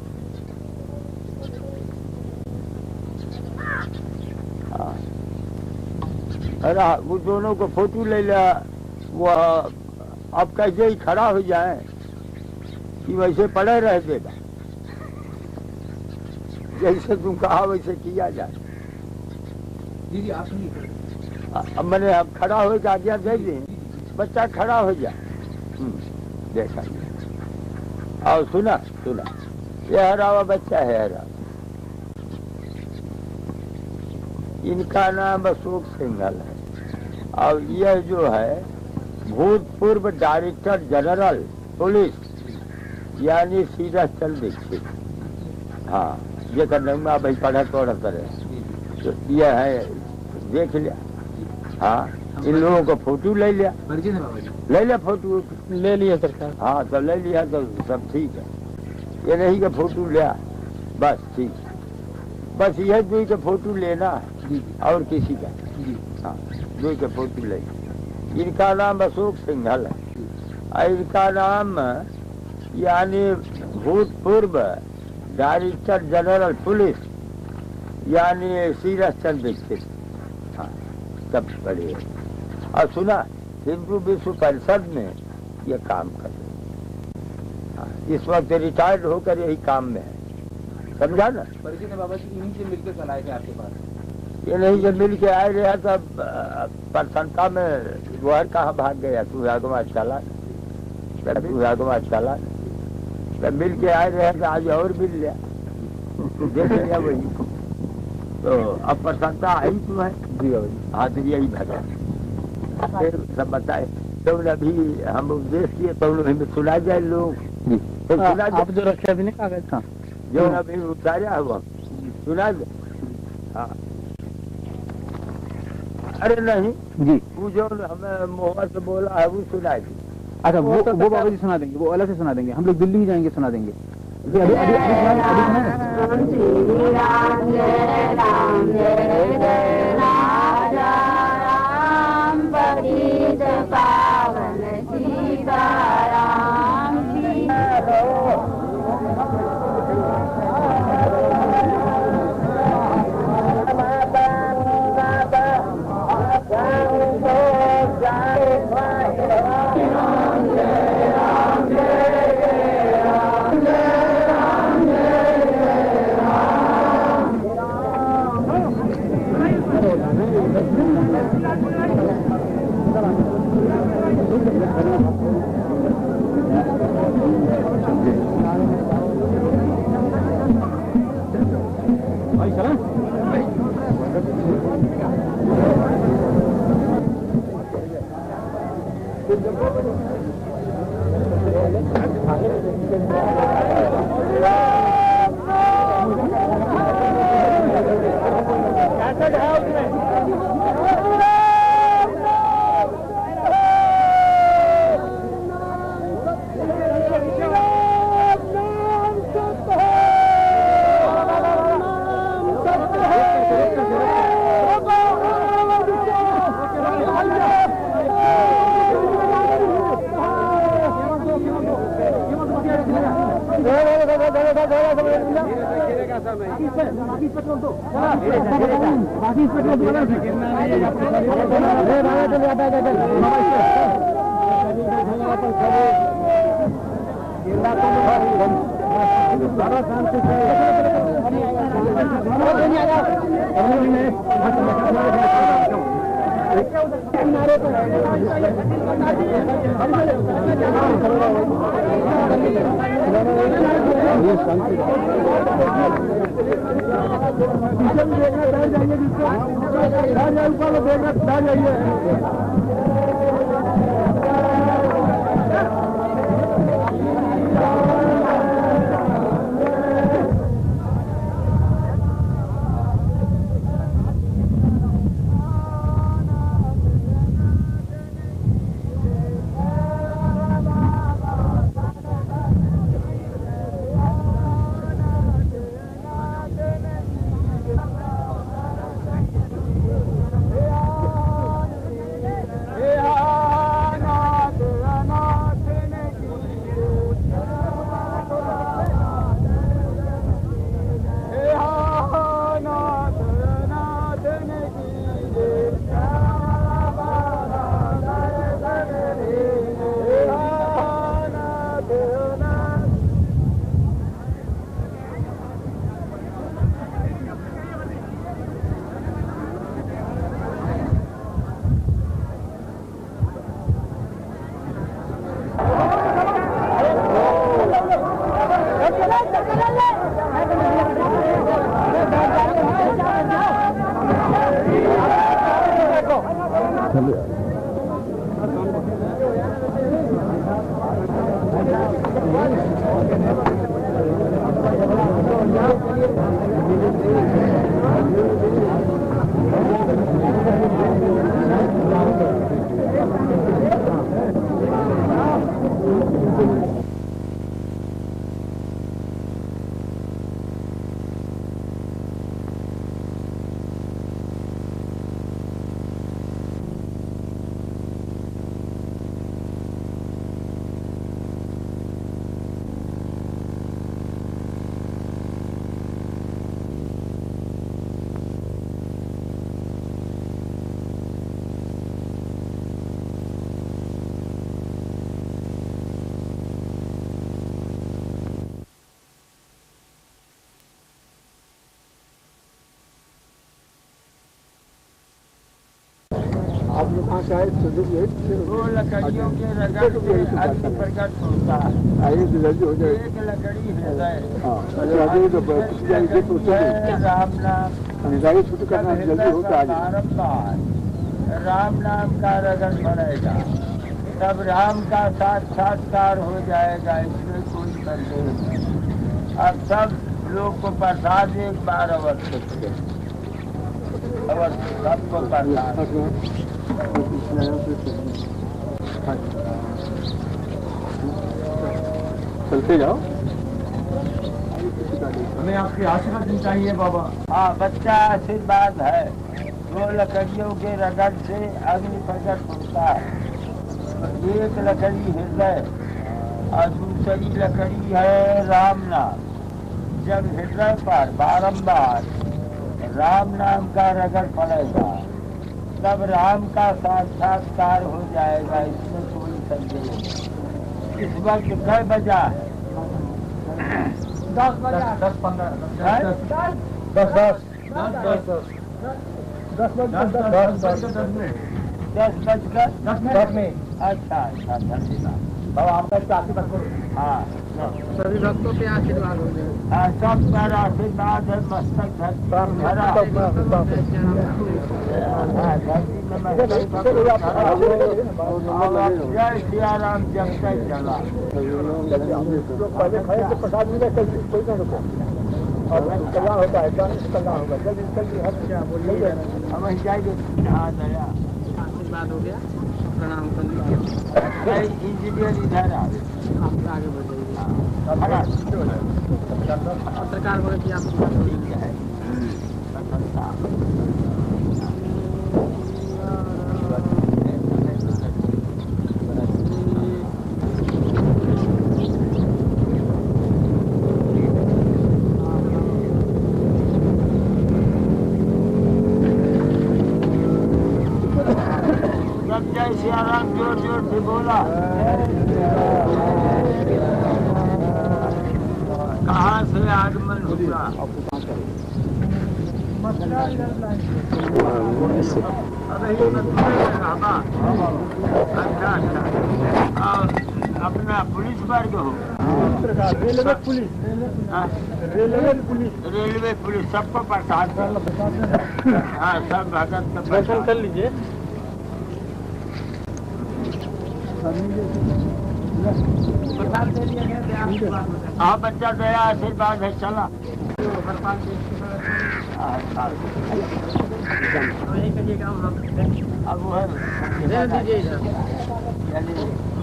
हाँ अरे वो दोनों को फोटो ले लिया, वो अब कैसे ही खड़ा हो जाए कि वैसे पड़े रह देगा, जैसे तुम कहा वैसे किया जाए। जी जी आप नहीं, अब मैंने अब खड़ा हो के आज्ञा दे दी, बच्चा खड़ा हो जाए, देखा और सुना सुना, ये हरा हुआ बच्चा है, हरा, इनका नाम अशोक सिंघल है, और यह जो है भूतपूर्व डायरेक्टर जनरल पुलिस यानी सीरथ चंद्र दीक्षित, हाँ ये करना भाई पढ़ा तोड़ा करे, तो यह है देख लिया, हाँ इन लोगों को फोटो ले लिया, ले लिया फोटो, ले लिया सरकार, हाँ तो ले लिया तो सब ठीक है, ये नहीं कि फोटो लिया बस ठीक, बस यह दुई के फोटो लेना है और किसी का, हाँ दुई के फोटो ले। इनका नाम अशोक सिंघल है, और इनका नाम यानी भूतपूर्व डायरेक्टर जनरल पुलिस यानी सीरथ चंद्र दीक्षित, हाँ सब बड़े। और सुना हिंदू विश्व परिषद में ये काम कर रहे, इस वक्त रिटायर्ड होकर यही काम में है, समझा ना। परिचय बाबा जी इन्हीं से मिलकर कल आए थे आपके पास, ये नहीं जब मिल के आए रहा तब प्रसन्नता में गोहर कहाँ भाग गया, तू आगमा चला, तू आगमा चला, तब मिल के आए रहे तो आज और मिल लिया, देख लिया वही तो अब प्रसन्नता आई तू है जी, हाँ तो यही भगा फिर सब बताए, तो अभी हम उपदेश किए तो हमें सुना जाए लोग, सुना आप जो रखे अभी नहीं कागज, हाँ जो अभी उतारा हुआ सुना दे, हाँ अरे नहीं जी वो जो हमें मुँह से बोला है वो सुनाई दी। अच्छा वो बाबा जी सुना देंगे, वो अलग से सुना देंगे, हम लोग दिल्ली ही जाएंगे सुना देंगे। अभी अभी अभी आप लोग कहाँ से आए? वो लकड़ियों के रगड़ के अग्नि प्रकट होता है। आइए तो जल्दी हो जाए। एक लकड़ी हृदय राम नाम छुट्टी करना जल्दी होता है। बारंबार राम नाम का रगड़ पड़ेगा, तब राम का साक्षात्कार हो जाएगा, इसमें कोई संदेह नहीं। अब सब लोग को प्रसाद एक बार अवश्य सबको प्रसाद चलते जाओ। हमें आपकी आशीर्वाद चाहिए बाबा। हाँ, बच्चा आशीर्वाद है। दो लकड़ियों के रगड़ से अग्नि प्रकट होता है। एक लकड़ी हृदय और दूसरी लकड़ी है राम नाम। जब हृदय पर बारंबार राम नाम का रगड़ पड़ेगा, तब राम का साक्षात्कार हो जाएगा, इसमें कोई संदेह नहीं। इस वक्त कई बजा है? 10 बजा। 10 में। अच्छा, धन्यवाद बाबा, आपका आशीर्वाद करो। हाँ, सभी भक्तों पे आशीर्वाद हो जाए। हाँ, सब पर आशीर्वाद है। मस्तक जय सिया राम। जब तक चला प्रसाद मिले कोई ना रुको और कल्याण होता है, कल्याण होगा। बोलिए हम जाएंगे। हाँ दया आशीर्वाद हो गया। प्रणाम कर लीजिए। इंजीनियर इधर आगे बढ़ सरकार बोले कि आप है। जोर जोर से बोला। कहाँ से आगमन हुआ? अच्छा अच्छा। और अपना पुलिस वर्ग हो? रेलवे पुलिस, रेलवे पुलिस सबको प्रसाद। हाँ, सब भगत का दर्शन कर लीजिए। हाँ बच्चा, दया आशीर्वाद है। चला अब वो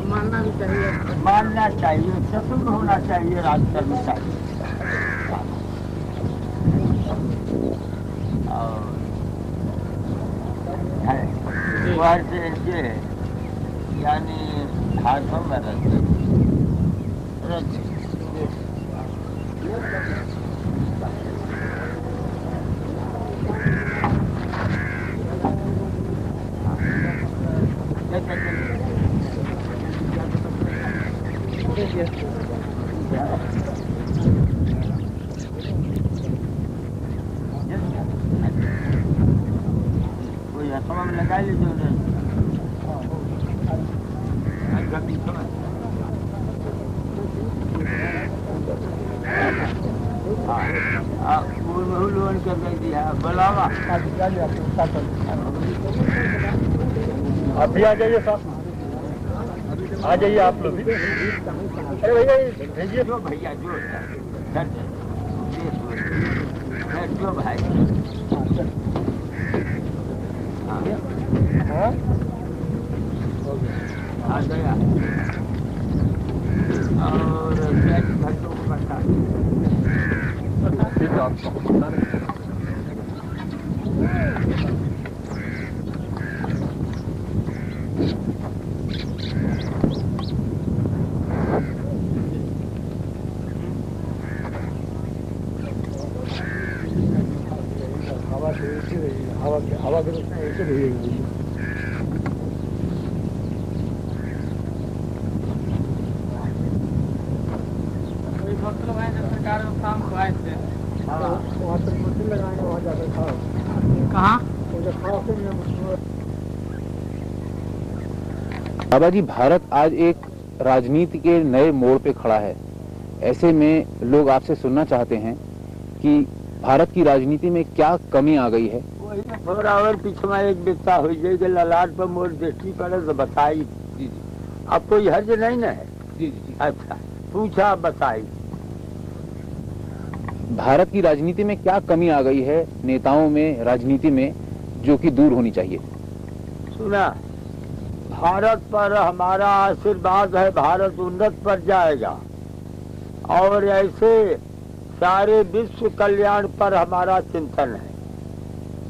मानना भी चाहिए, मानना चाहिए, चतुर होना चाहिए, राज करना चाहिए। और से यानी हाथों में रच कोई हाथों में लगा लीजिए। लोन कर दिया बुलावा। आप भी आ जाइए साहब, आ जाइए आप लोग भी। अरे भैया भेजिए। जो भैया जो जो भाई। हाँ आ गया। और भक्तों को बता हवा के ऐसे भेजेगी। शाम को आए थे। वहाँ तक मशीन लगाएंगे, वहाँ जाकर खाओ। कहाँ? बाबा जी, भारत आज एक राजनीति के नए मोड़ पे खड़ा है। ऐसे में लोग आपसे सुनना चाहते हैं कि भारत की राजनीति में क्या कमी आ गई है। थोड़ा और पीछे में एक बिकता हो जाएगी, ललाट पर मोर दृष्टि पड़े तो बताई। जी जी। अब कोई हर्ज नहीं न है? जी जी। अच्छा, पूछा बताई। भारत की राजनीति में क्या कमी आ गई है नेताओं में, राजनीति में, जो कि दूर होनी चाहिए? सुना, भारत पर हमारा आशीर्वाद है, भारत उन्नत पर जाएगा। और ऐसे सारे विश्व कल्याण पर हमारा चिंतन है,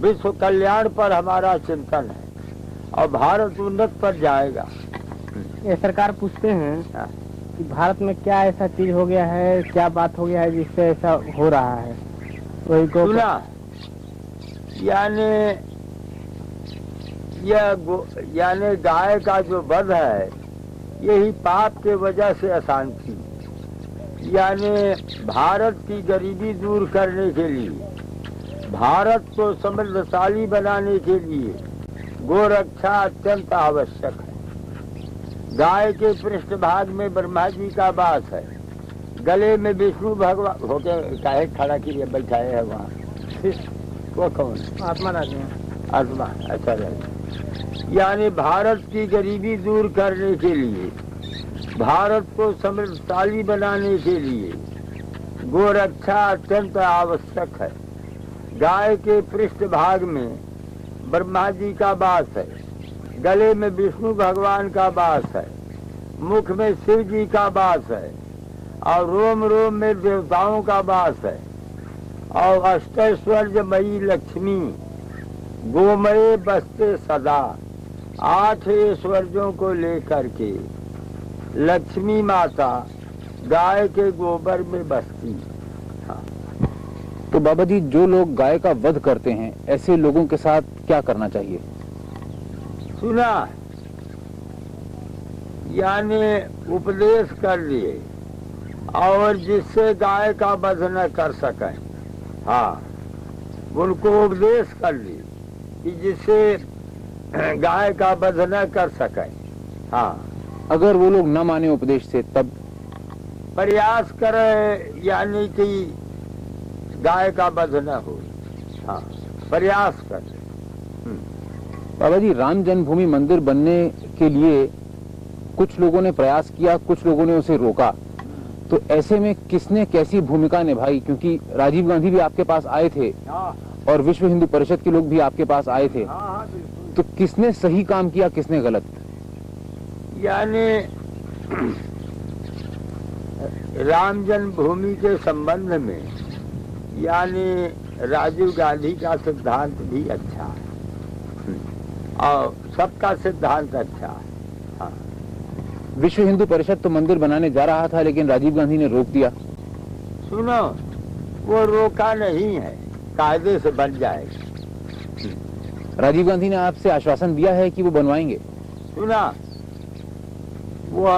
विश्व कल्याण पर हमारा चिंतन है और भारत उन्नत पर जाएगा। ये सरकार पूछते हैं कि भारत में क्या ऐसा चीज हो गया है, क्या बात हो गया है जिससे ऐसा हो रहा है? वही को सुना, यानी गाय का जो वध है, यही पाप के वजह से अशांति। यानी भारत की गरीबी दूर करने के लिए, भारत को समृद्धशाली बनाने के लिए गोरक्षा अत्यंत आवश्यक है। गाय के पृष्ठभाग में ब्रह्मा जी का वास है, गले में विष्णु भगवान होके काहे खड़ा किए बैठाए है वहाँ। वो कौन? आत्मा राजी आत्मा। अच्छा रहे। यानी भारत की गरीबी दूर करने के लिए, भारत को समृद्धशाली बनाने के लिए गोरक्षा अत्यंत आवश्यक है। गाय के पृष्ठभाग में ब्रह्मा जी का वास है, गले में विष्णु भगवान का वास है, मुख में शिव जी का वास है और रोम रोम में देवताओं का वास है। और अष्टैश्वर्यमयी लक्ष्मी गोमय बसते सदा, 8 ऐश्वर्यों को लेकर के लक्ष्मी माता गाय के गोबर में बसती। हाँ। तो बाबा जी, जो लोग गाय का वध करते हैं, ऐसे लोगों के साथ क्या करना चाहिए? सुना, यानी उपदेश कर लिए और जिससे गाय का वध न कर सके, हाँ, उनको उपदेश कर लिए कि जिससे गाय का वध न कर सके। हाँ, अगर वो लोग न माने उपदेश से तब प्रयास करे, यानी कि गाय का वध न हो। हाँ, प्रयास करे। बाबा जी, राम जन्मभूमि मंदिर बनने के लिए कुछ लोगों ने प्रयास किया, कुछ लोगों ने उसे रोका, तो ऐसे में किसने कैसी भूमिका निभाई? क्योंकि राजीव गांधी भी आपके पास आए थे और विश्व हिंदू परिषद के लोग भी आपके पास आए थे, तो किसने सही काम किया, किसने गलत? यानी राम जन्मभूमि के संबंध में यानी राजीव गांधी का सिद्धांत भी अच्छा है और सबका सिद्धांत अच्छा है। हाँ। विश्व हिंदू परिषद तो मंदिर बनाने जा रहा था, लेकिन राजीव गांधी ने रोक दिया। सुनो, वो रोका नहीं है, कायदे से बन जाएगा। राजीव गांधी ने आपसे आश्वासन दिया है कि वो बनवाएंगे। सुना, वो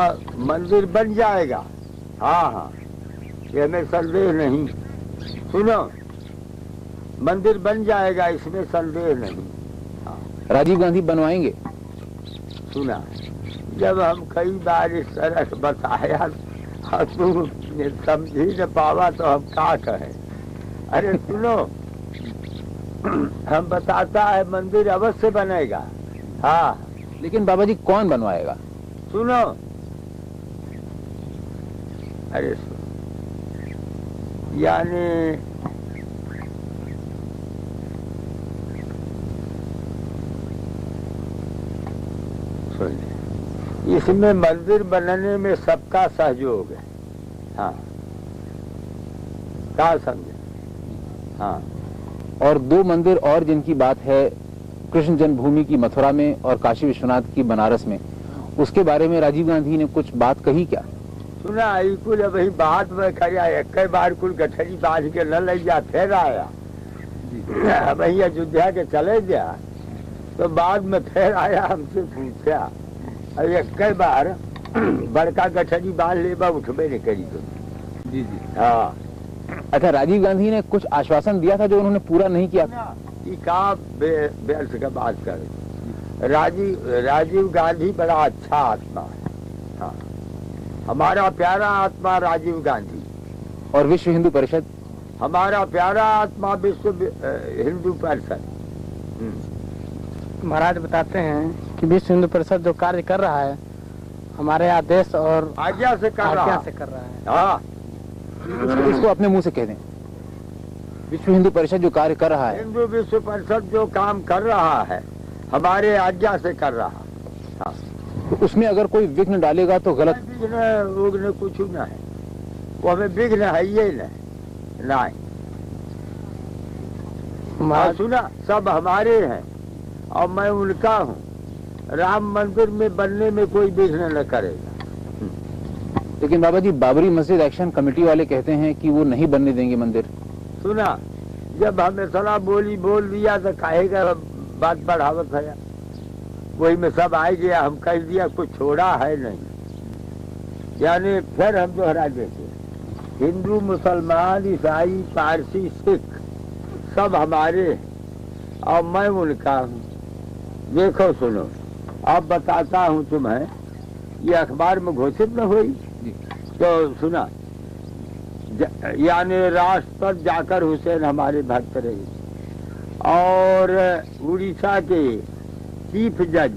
मंदिर बन जाएगा। हाँ हाँ, ये में संदेह नहीं। सुनो, मंदिर बन जाएगा, इसमें संदेह नहीं। हाँ। राजीव गांधी बनवाएंगे। सुना, जब हम कई बार इस तरह बताया और तुम समझी न पावा तो हम क्या कहें। अरे सुनो, हम बताता है मंदिर अवश्य बनेगा। हाँ, लेकिन बाबा जी कौन बनवाएगा? सुनो, अरे यानी सुन, इसमें मंदिर बनने में सबका सहयोग है। हाँ, क्या समझे? हाँ, और दो मंदिर और जिनकी बात है, कृष्ण जन्मभूमि की मथुरा में और काशी विश्वनाथ की बनारस में, उसके बारे में राजीव गांधी ने कुछ बात कही क्या? सुना, कुल वही बात में खरिया, एक बार कुल गठरी बांध के न ले जा, फिर आया वही अयोध्या के चले गया, तो बाद में फिर आया, हमसे पूछा, और एक बार बड़का गठरी बांध ले उठबे नहीं करी तुम। जी जी। हाँ। अच्छा, राजीव गांधी ने कुछ आश्वासन दिया था जो उन्होंने पूरा नहीं किया? व्यर्थ का बात कर। राजीव गांधी बड़ा अच्छा आत्मा है। हाँ, हमारा प्यारा आत्मा राजीव गांधी। और विश्व हिंदू परिषद? हमारा प्यारा आत्मा विश्व हिंदू परिषद। महाराज बताते हैं कि विश्व हिंदू परिषद जो कार्य कर रहा है, हमारे आदेश और आज्ञा से कर रहा है। हाँ, इसको अपने मुंह से कह दें। विश्व हिंदू परिषद जो कार्य कर रहा है, हिंदू विश्व परिषद जो काम कर रहा है, हमारे आज्ञा से कर रहा है। हाँ। तो उसमें अगर कोई विघ्न डालेगा तो गलत? विघ्न कुछ न है, वो हमें विघ्न है ये नहीं। सुना, सब हमारे हैं और मैं उनका हूँ। राम मंदिर में बनने में कोई विघ्न न करेगा। लेकिन बाबा जी, बाबरी मस्जिद एक्शन कमेटी वाले कहते हैं कि वो नहीं बनने देंगे मंदिर। सुना, जब हमें सलाह बोल दिया तो कहेगा बात बढ़ावत है, वही में सब आ गया, हम कह दिया, कुछ छोड़ा है नहीं। यानी फिर हम दोहरा देते, हिंदू मुसलमान ईसाई पारसी सिख सब हमारे और मैं उनका हूँ। देखो सुनो, अब बताता हूँ तुम्हें, ये अखबार में घोषित न हुई तो सुना, यानी राष्ट्रपति जाकर हुसैन हमारे भक्त रहे और उड़ीसा के चीफ जज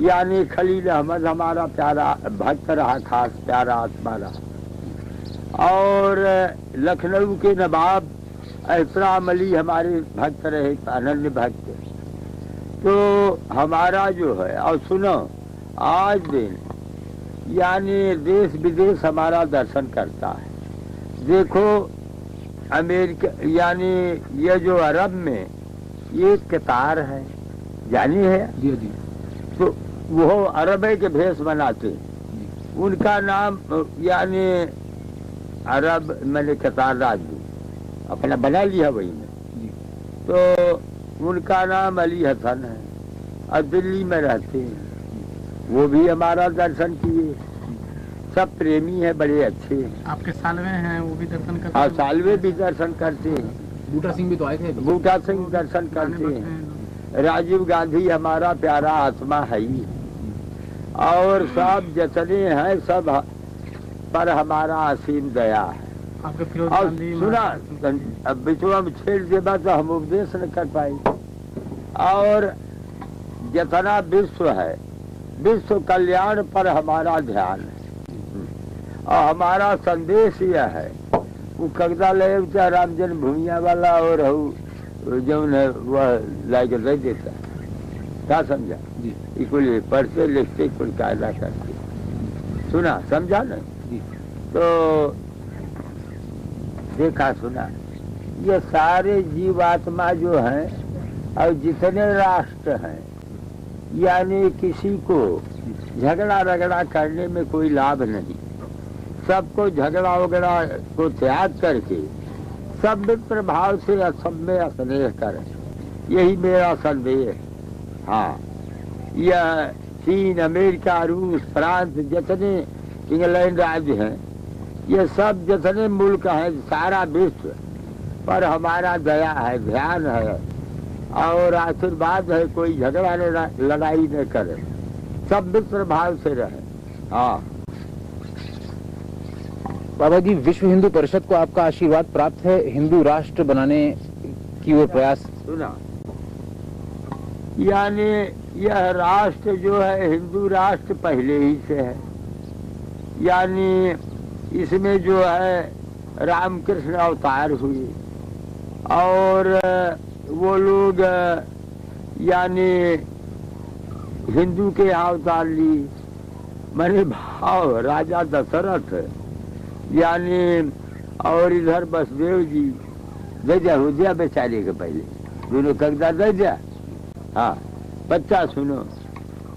यानी खलील अहमद हमारा प्यारा भक्त रहा, खास प्यारा आत्मा रहा, और लखनऊ के नवाब एहतराम अली हमारे भक्त रहे, अनन्य भक्त। तो हमारा जो है, और सुनो, आज दिन यानी देश विदेश हमारा दर्शन करता है। देखो, अमेरिका यानी ये जो अरब में ये कतार है, जानी है? जी जी। तो वो अरब के भेष बनाते, उनका नाम यानी अरब, मैंने कतार राजदूत अपना बना लिया वही में। तो उनका नाम अली हसन है और दिल्ली में रहते हैं। वो भी हमारा दर्शन किए। सब प्रेमी है, बड़े अच्छे हैं। आपके सालवे हैं, वो भी दर्शन करते हाँ, हैं। सालवे भी दर्शन करते हैं। बूटा सिंह भी तो आए थे। बूटा सिंह दर्शन करते हैं। राजीव गांधी हमारा प्यारा आत्मा है ही। और सब जितने हैं सब पर हमारा असीम दया है। आपके फिरोज और गांधी सुना, अब बिचवा में छेड़ देगा तो हम उपदेश न कर पाए। और जितना विश्व है, विश्व कल्याण पर हमारा ध्यान है। और हमारा संदेश यह है, वो कगदा ले राम जन्मभूमिया वाला और जो वह लाइक दे देता है। क्या समझा जी? कुल पढ़ते लिखते कुल कायदा करते। सुना, समझा न? तो देखा सुना, ये सारे जीवात्मा जो हैं और जितने राष्ट्र हैं, यानी किसी को झगड़ा रगड़ा करने में कोई लाभ नहीं। सबको झगड़ा वगड़ा को त्याग करके सब मित्र भाव से सब में स्नेह करें, यही मेरा संदेश। हाँ, यह चीन, अमेरिका, रूस, फ्रांस, जितने इंग्लैंड राज्य हैं, ये सब जितने मुल्क हैं, सारा विश्व पर हमारा दया है, ध्यान है और आशीर्वाद है। कोई झगड़ा लड़ाई न करे, सब मित्र भाव से रहे। हाँ बाबा जी, विश्व हिंदू परिषद को आपका आशीर्वाद प्राप्त है हिंदू राष्ट्र बनाने की ओर प्रयास। सुना, यानी यह राष्ट्र जो है हिंदू राष्ट्र पहले ही से है। यानी इसमें जो है रामकृष्ण अवतार हुए और वो लोग यानी हिंदू के अवतार ली। मैंने भाव राजा दशरथ यानी और इधर बसदेव जी दे हो दिया बेचारे के पहले दोनों कगदा दे दिया। हाँ, बच्चा सुनो,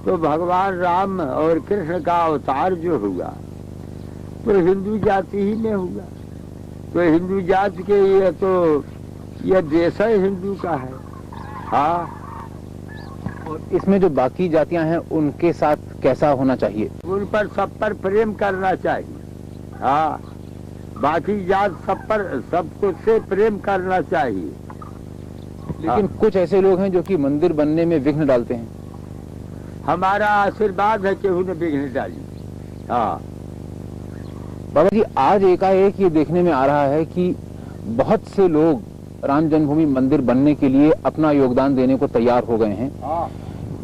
तो भगवान राम और कृष्ण का अवतार जो हुआ तो हिंदू जाति ही में हुआ। तो हिंदू जाति के ये तो यह देश है हिंदू का है। हाँ, और इसमें जो बाकी जातियां हैं उनके साथ कैसा होना चाहिए? उन पर सब पर प्रेम करना चाहिए। हाँ, बाकी जात सब पर सबको से प्रेम करना चाहिए। लेकिन कुछ ऐसे लोग हैं जो कि मंदिर बनने में विघ्न डालते हैं। हमारा आशीर्वाद है कि उन्हें विघ्न डाली। हाँ बाबा जी, आज एकाएक ये देखने में आ रहा है कि बहुत से लोग राम जन्मभूमि मंदिर बनने के लिए अपना योगदान देने को तैयार हो गए हैं। हाँ।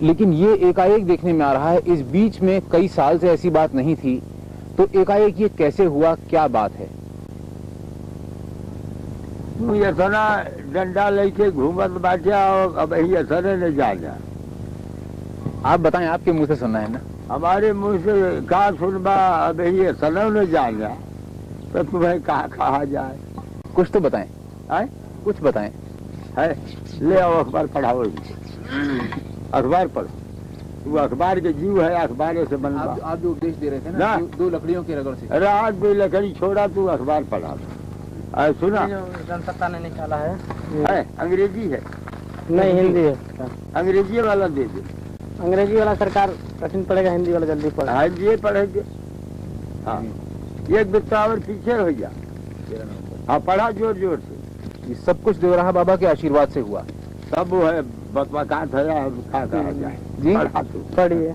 लेकिन ये एकाएक देखने में आ रहा है, इस बीच में कई साल से ऐसी बात नहीं थी, तो एकाएक ये कैसे हुआ, क्या बात है? तू ऐसा डंडा लेके घूमत बाटे और अब यही ऐसा न जाना। आप बताएं, आपके मुंह से सुनना है ना। हमारे मुंह से कहा सुनबा, अब यही ऐसा न जाना तो तुम्हें कहा जाए। कुछ तो बताएं। है? कुछ बताएं। है, ले आओ अखबार पढ़ाओ। अखबार पढ़ो, वो अखबार के जीव है, अखबार से बनवा। आप जो उपदेश दे रहे थे ना, दो लकड़ियों की रगड़ से। रात भी लकड़ी छोड़ा, तू अखबार पढ़ा। सुना, जनसत्ता ने निकाला है, अंग्रेजी है? नहीं, हिंदी है। अंग्रेजी वाला दे दे। अंग्रेजी वाला सरकार कठिन पड़ेगा, हिंदी वाला जल्दी पड़ेगा। हाँ, ये पढ़ेंगे। हाँ, एक बितावर पीछे हो गया। हाँ, पढ़ा जोर जोर से। ये सब कुछ देवराहा बाबा के आशीर्वाद से हुआ। सब वो है बकबकात है, जी पढ़िए।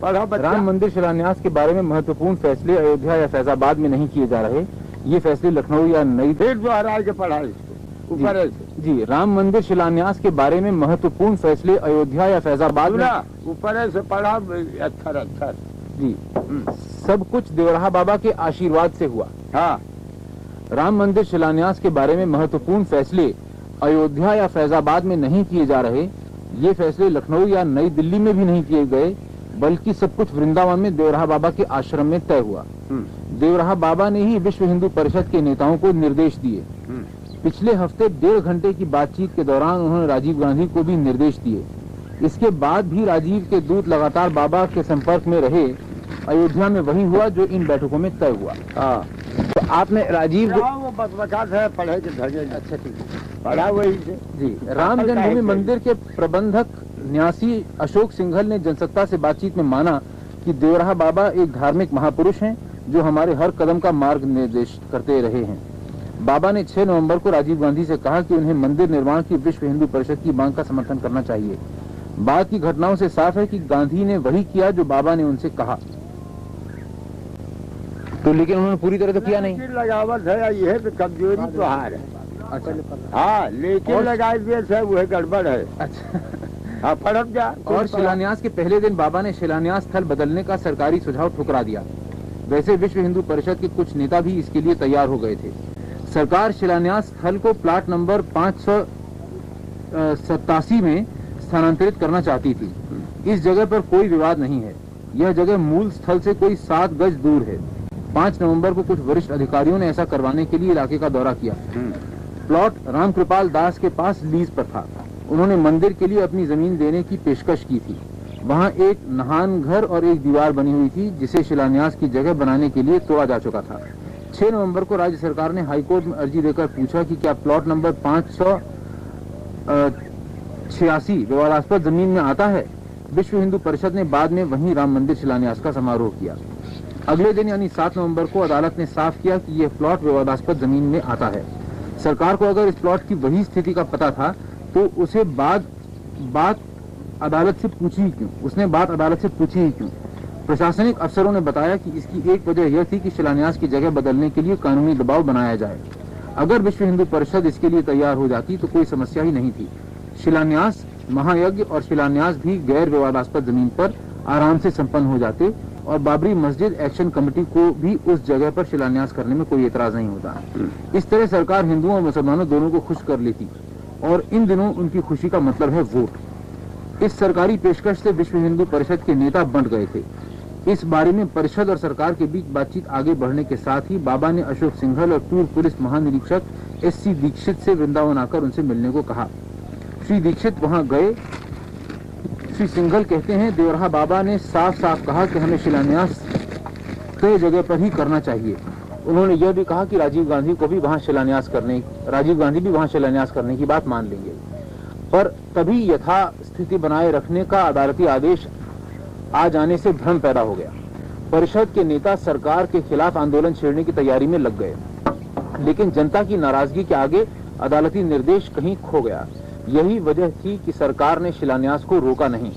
पढ़ो। राम मंदिर शिलान्यास के बारे में महत्वपूर्ण फैसले अयोध्या या फैजाबाद में नहीं किए जा रहे, ये फैसले लखनऊ या नई। फिर दोहरा के पढ़ा इसको ऊपर है जी। राम मंदिर शिलान्यास के बारे में महत्वपूर्ण फैसले अयोध्या या फैजाबाद में। ऊपर से पढ़ा। अच्छा जी। सब कुछ देवराहा बाबा के आशीर्वाद से हुआ। हाँ। राम मंदिर शिलान्यास के बारे में महत्वपूर्ण फैसले अयोध्या या फैजाबाद में नहीं किए जा रहे, ये फैसले लखनऊ या नई दिल्ली में भी नहीं किए गए, बल्कि सब कुछ वृंदावन में देवराहा बाबा के आश्रम में तय हुआ। देवराहा बाबा ने ही विश्व हिंदू परिषद के नेताओं को निर्देश दिए। पिछले हफ्ते 1.5 घंटे की बातचीत के दौरान उन्होंने राजीव गांधी को भी निर्देश दिए। इसके बाद भी राजीव के दूत लगातार बाबा के संपर्क में रहे। अयोध्या में वही हुआ जो इन बैठकों में तय हुआ। तो आपने राजीव वो बकबकात है, पढ़े के धगे। अच्छा, ठीक है, पढ़ा वही से। जी। राम जन्मभूमि मंदिर के प्रबंधक न्यासी अशोक सिंघल ने जनसत्ता से बातचीत में माना कि देवराहा बाबा एक धार्मिक महापुरुष हैं जो हमारे हर कदम का मार्ग निर्देश करते रहे हैं। बाबा ने 6 नवंबर को राजीव गांधी से कहा कि उन्हें मंदिर निर्माण की विश्व हिंदू परिषद की मांग का समर्थन करना चाहिए। बाद की घटनाओं से साफ है कि गांधी ने वही किया जो बाबा ने उनसे कहा। तो लेकिन उन्होंने पूरी तरह तो किया नहीं। लगावत है, यह तो कमजोरी तो हार है। अच्छा, हाँ, लेकिन लगाए दिए वह गड़बड़ है। अच्छा, हाँ, पढ़ब जा। और शिलान्यास के पहले दिन बाबा ने शिलान्यास स्थल बदलने का सरकारी सुझाव ठुकरा दिया। वैसे विश्व हिंदू परिषद के कुछ नेता भी इसके लिए तैयार हो गए थे। सरकार शिलान्यास स्थल को प्लाट नंबर 587 में स्थानांतरित करना चाहती थी। इस जगह पर कोई विवाद नहीं है। यह जगह मूल स्थल से कोई 7 गज दूर है। 5 नवंबर को कुछ वरिष्ठ अधिकारियों ने ऐसा करवाने के लिए इलाके का दौरा किया। प्लॉट रामकृपाल दास के पास लीज पर था। उन्होंने मंदिर के लिए अपनी जमीन देने की पेशकश की थी। वहां एक नहान घर और एक दीवार बनी हुई थी जिसे शिलान्यास की जगह बनाने के लिए तोड़ा जा चुका था। 6 नवंबर को राज्य सरकार ने हाईकोर्ट में अर्जी देकर पूछा कि क्या प्लॉट नंबर 586 विवादास्पद जमीन में आता है। विश्व हिंदू परिषद ने बाद में वहीं राम मंदिर शिलान्यास का समारोह किया। अगले दिन यानी 7 नवंबर को अदालत ने साफ किया कि यह प्लॉट विवादास्पद जमीन में आता है। सरकार को अगर इस प्लॉट की वही स्थिति का पता था तो उसे बात अदालत से पूछी ही क्यों। प्रशासनिक अफसरों ने बताया कि इसकी एक वजह यह थी कि शिलान्यास की जगह बदलने के लिए कानूनी दबाव बनाया जाए। अगर विश्व हिंदू परिषद इसके लिए तैयार हो जाती तो कोई समस्या ही नहीं थी। शिलान्यास, महायज्ञ और शिलान्यास भी गैर विवादास्पद जमीन पर आराम से संपन्न हो जाते और बाबरी मस्जिद एक्शन कमेटी को भी उस जगह पर शिलान्यास करने में कोई एतराज नहीं होता। इस तरह सरकार हिंदुओं और मुसलमानों दोनों को खुश कर लेती और इन दिनों उनकी खुशी का मतलब है वोट। इस सरकारी पेशकश से विश्व हिंदू परिषद के नेता बंट गए थे। इस बारे में परिषद और सरकार के बीच बातचीत आगे बढ़ने के साथ ही बाबा ने अशोक सिंघल और पूर्व पुलिस महानिरीक्षक SC दीक्षित से वृंदावन आकर उनसे मिलने को कहा। श्री दीक्षित वहां गए। श्री सिंघल कहते हैं, देवराहा बाबा ने साफ साफ कहा कि हमें शिलान्यास तय जगह पर ही करना चाहिए। उन्होंने यह भी कहा कि राजीव गांधी भी वहां शिलान्यास करने की बात मान लेंगे, पर तभी यथास्थिति बनाए रखने का अदालती आदेश आ जाने से भ्रम पैदा हो गया। परिषद के नेता सरकार के खिलाफ आंदोलन छेड़ने की तैयारी में लग गए, लेकिन जनता की नाराजगी के आगे अदालती निर्देश कहीं खो गया। यही वजह थी कि सरकार ने शिलान्यास को रोका नहीं।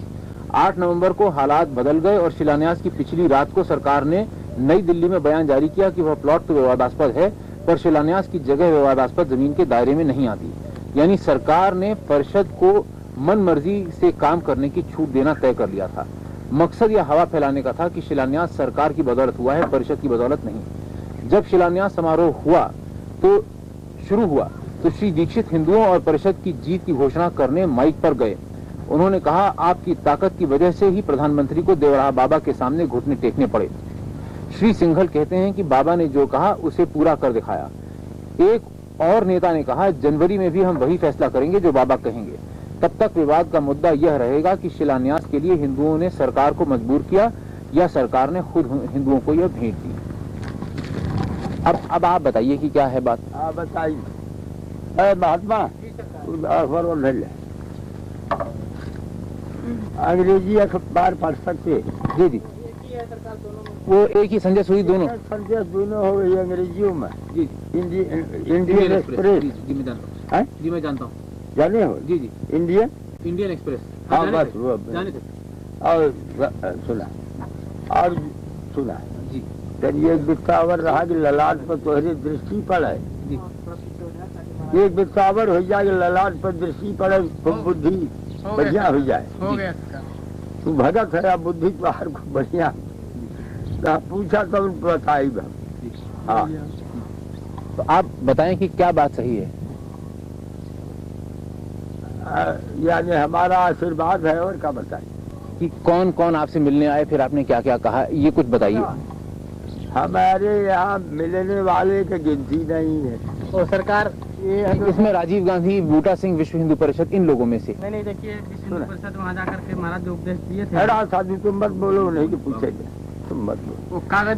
8 नवंबर को हालात बदल गए और शिलान्यास की पिछली रात को सरकार ने नई दिल्ली में बयान जारी किया कि वह प्लॉट तो विवादास्पद है, पर शिलान्यास की जगह विवादास्पद जमीन के दायरे में नहीं आती। यानी सरकार ने परिषद को मन मर्जी से काम करने की छूट देना तय कर लिया था। मकसद यह हवा फैलाने का था कि शिलान्यास सरकार की बदौलत हुआ है, परिषद की बदौलत नहीं। जब शिलान्यास समारोह शुरू हुआ तो श्री दीक्षित हिंदुओं और परिषद की जीत की घोषणा करने माइक पर गए। उन्होंने कहा, आपकी ताकत की वजह से ही प्रधानमंत्री को देवराहा बाबा के सामने घुटने टेकने पड़े। श्री सिंघल कहते हैं कि बाबा ने जो कहा उसे पूरा कर दिखाया। एक और नेता ने कहा, जनवरी में भी हम वही फैसला करेंगे जो बाबा कहेंगे। तब तक विवाद का मुद्दा यह रहेगा कि शिलान्यास के लिए हिंदुओं ने सरकार को मजबूर किया या सरकार ने खुद हिंदुओं को यह भेंट दी। अब आप बताइए कि क्या है बात। बताइए महात्मा, अंग्रेजी अखबार पढ़ सकते। जी, वो एक ही संजय सूरी दोनों हो गई अंग्रेजियों में। जी, इंडियन एक्सप्रेस। जी मैं जानता हूँ। जाने हो? जी, इंडियन एक्सप्रेस। हाँ, बस वो जाने थे। और सुना जी। जब ये बिस्तावर रहा कि ललाट पर तोहरी दृष्टि पड़े, एक बिस्तावर हो जाए कि ललाट पर दृष्टि पड़े तो बुद्धि बढ़िया हो जाए। तू भगत है, बुद्धि बाहर को बढ़िया। पूछा तो बताई। हाँ, तो आप बताएं कि क्या बात सही है। यानी हमारा आशीर्वाद है, और क्या बताएं कि कौन कौन आपसे मिलने आए, फिर आपने क्या क्या कहा, ये कुछ बताइए। हमारे यहाँ मिलने वाले की गिनती नहीं है। और सरकार इसमें राजीव गांधी, बूटा सिंह, विश्व हिंदू परिषद, इन लोगों में से नहीं देखिए, विश्व हिंदू परिषद वहाँ जाकर के महाराज जो उपदेश दिए थे। अरे साधु तुम मत बोलो, नहीं कि पूछेंगे, तुम मत बोलो। वो कागज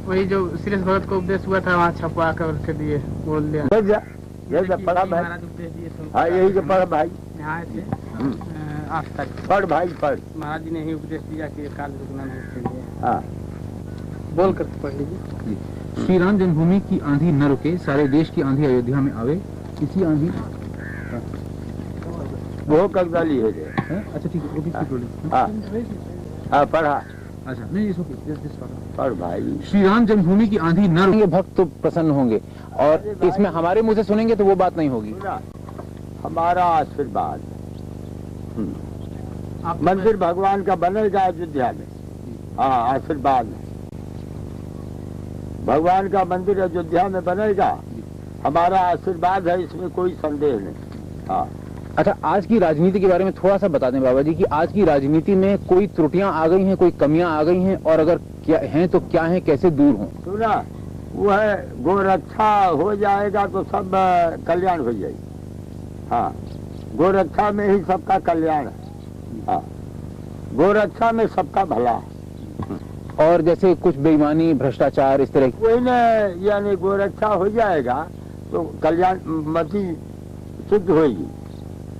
वही जो श्रीश भगत को उपदेश हुआ था वहाँ छपवा कर दिए, बोल दिया। यही पढ़ा भाई। हाँ, यही तो पढ़ा भाई। यहाँ से 8 तारीख। पढ़ भाई पढ़। महाराज जी ने ही उपदेश दिया कि काल रुकना नहीं चाहिए। हाँ बोल कर पढ़ लीजिए। श्री राम जन्मभूमि की आंधी न रुके, सारे देश की आंधी अयोध्या में आवे, इसी आंधी। वो कगदाली है। अच्छा ठीक है, वो भी बोलिए। हाँ पढ़ा। अच्छा नहीं, इसको पढ़ भाई। श्री राम जन्मभूमि की आंधी न रुके, भक्त तो प्रसन्न होंगे, और इसमें हमारे मुंह से सुनेंगे तो वो बात नहीं होगी। हमारा आशीर्वाद मंदिर भगवान का बनेगा अयोध्या में। हाँ आशीर्वाद भगवान का मंदिर अयोध्या में बनेगा, हमारा आशीर्वाद है, इसमें कोई संदेह नहीं। हाँ अच्छा, आज की राजनीति के बारे में थोड़ा सा बता दें बाबा जी कि आज की राजनीति में कोई त्रुटियां आ गई हैं, कोई कमियां आ गई हैं, और अगर क्या हैं तो क्या हैं, कैसे दूर हों? सुना, वो है गोरक्षा हो जाएगा तो सब कल्याण हो जाएगी। हाँ गोरक्षा में ही सबका कल्याण है। हाँ गोरक्षा में सबका भला। और जैसे कुछ बेईमानी, भ्रष्टाचार, इस तरह कोई न, यानी गोरक्षा हो जाएगा तो कल्याण मती शुद्ध होगी।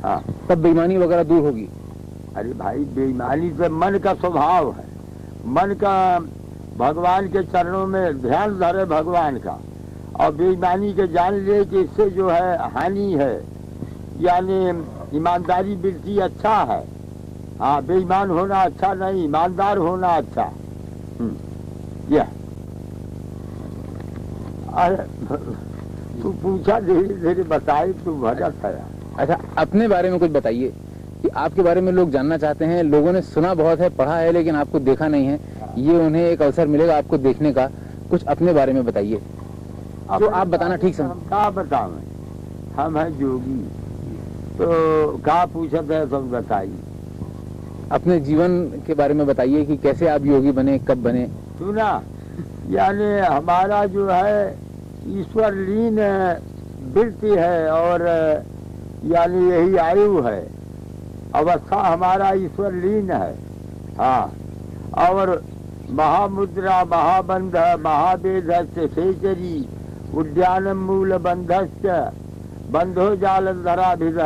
हाँ तब बेईमानी वगैरह दूर होगी। अरे भाई बेईमानी से मन का स्वभाव है, मन का भगवान के चरणों में ध्यान धरे भगवान का, और बेईमानी के जान ले कि इससे जो है हानि है, यानी ईमानदारी बिल्कुल अच्छा है। हाँ बेईमान होना अच्छा नहीं, ईमानदार होना अच्छा। यह तू पूछा, धीरे धीरे बताए, तू भजत है। अच्छा अपने बारे में कुछ बताइए कि आपके बारे में लोग जानना चाहते हैं। लोगों ने सुना बहुत है, पढ़ा है, लेकिन आपको देखा नहीं है। ये उन्हें एक अवसर मिलेगा आपको देखने का। कुछ अपने बारे में बताइए जो आप बताना ठीक समझ। क्या बताओ, हम है जोगी, तो क्या पूछते है सब बताइए। अपने जीवन के बारे में बताइए कि कैसे आप योगी बने, कब बने। सुना, यानी हमारा जो है ईश्वर लीन वृत्ति है, और यानी यही आयु है, अवस्था हमारा ईश्वर लीन है। हाँ और महामुद्रा महाबंध महावेद खेचरी उद्यान मूल बंधश्च बंधो जाल धराभिद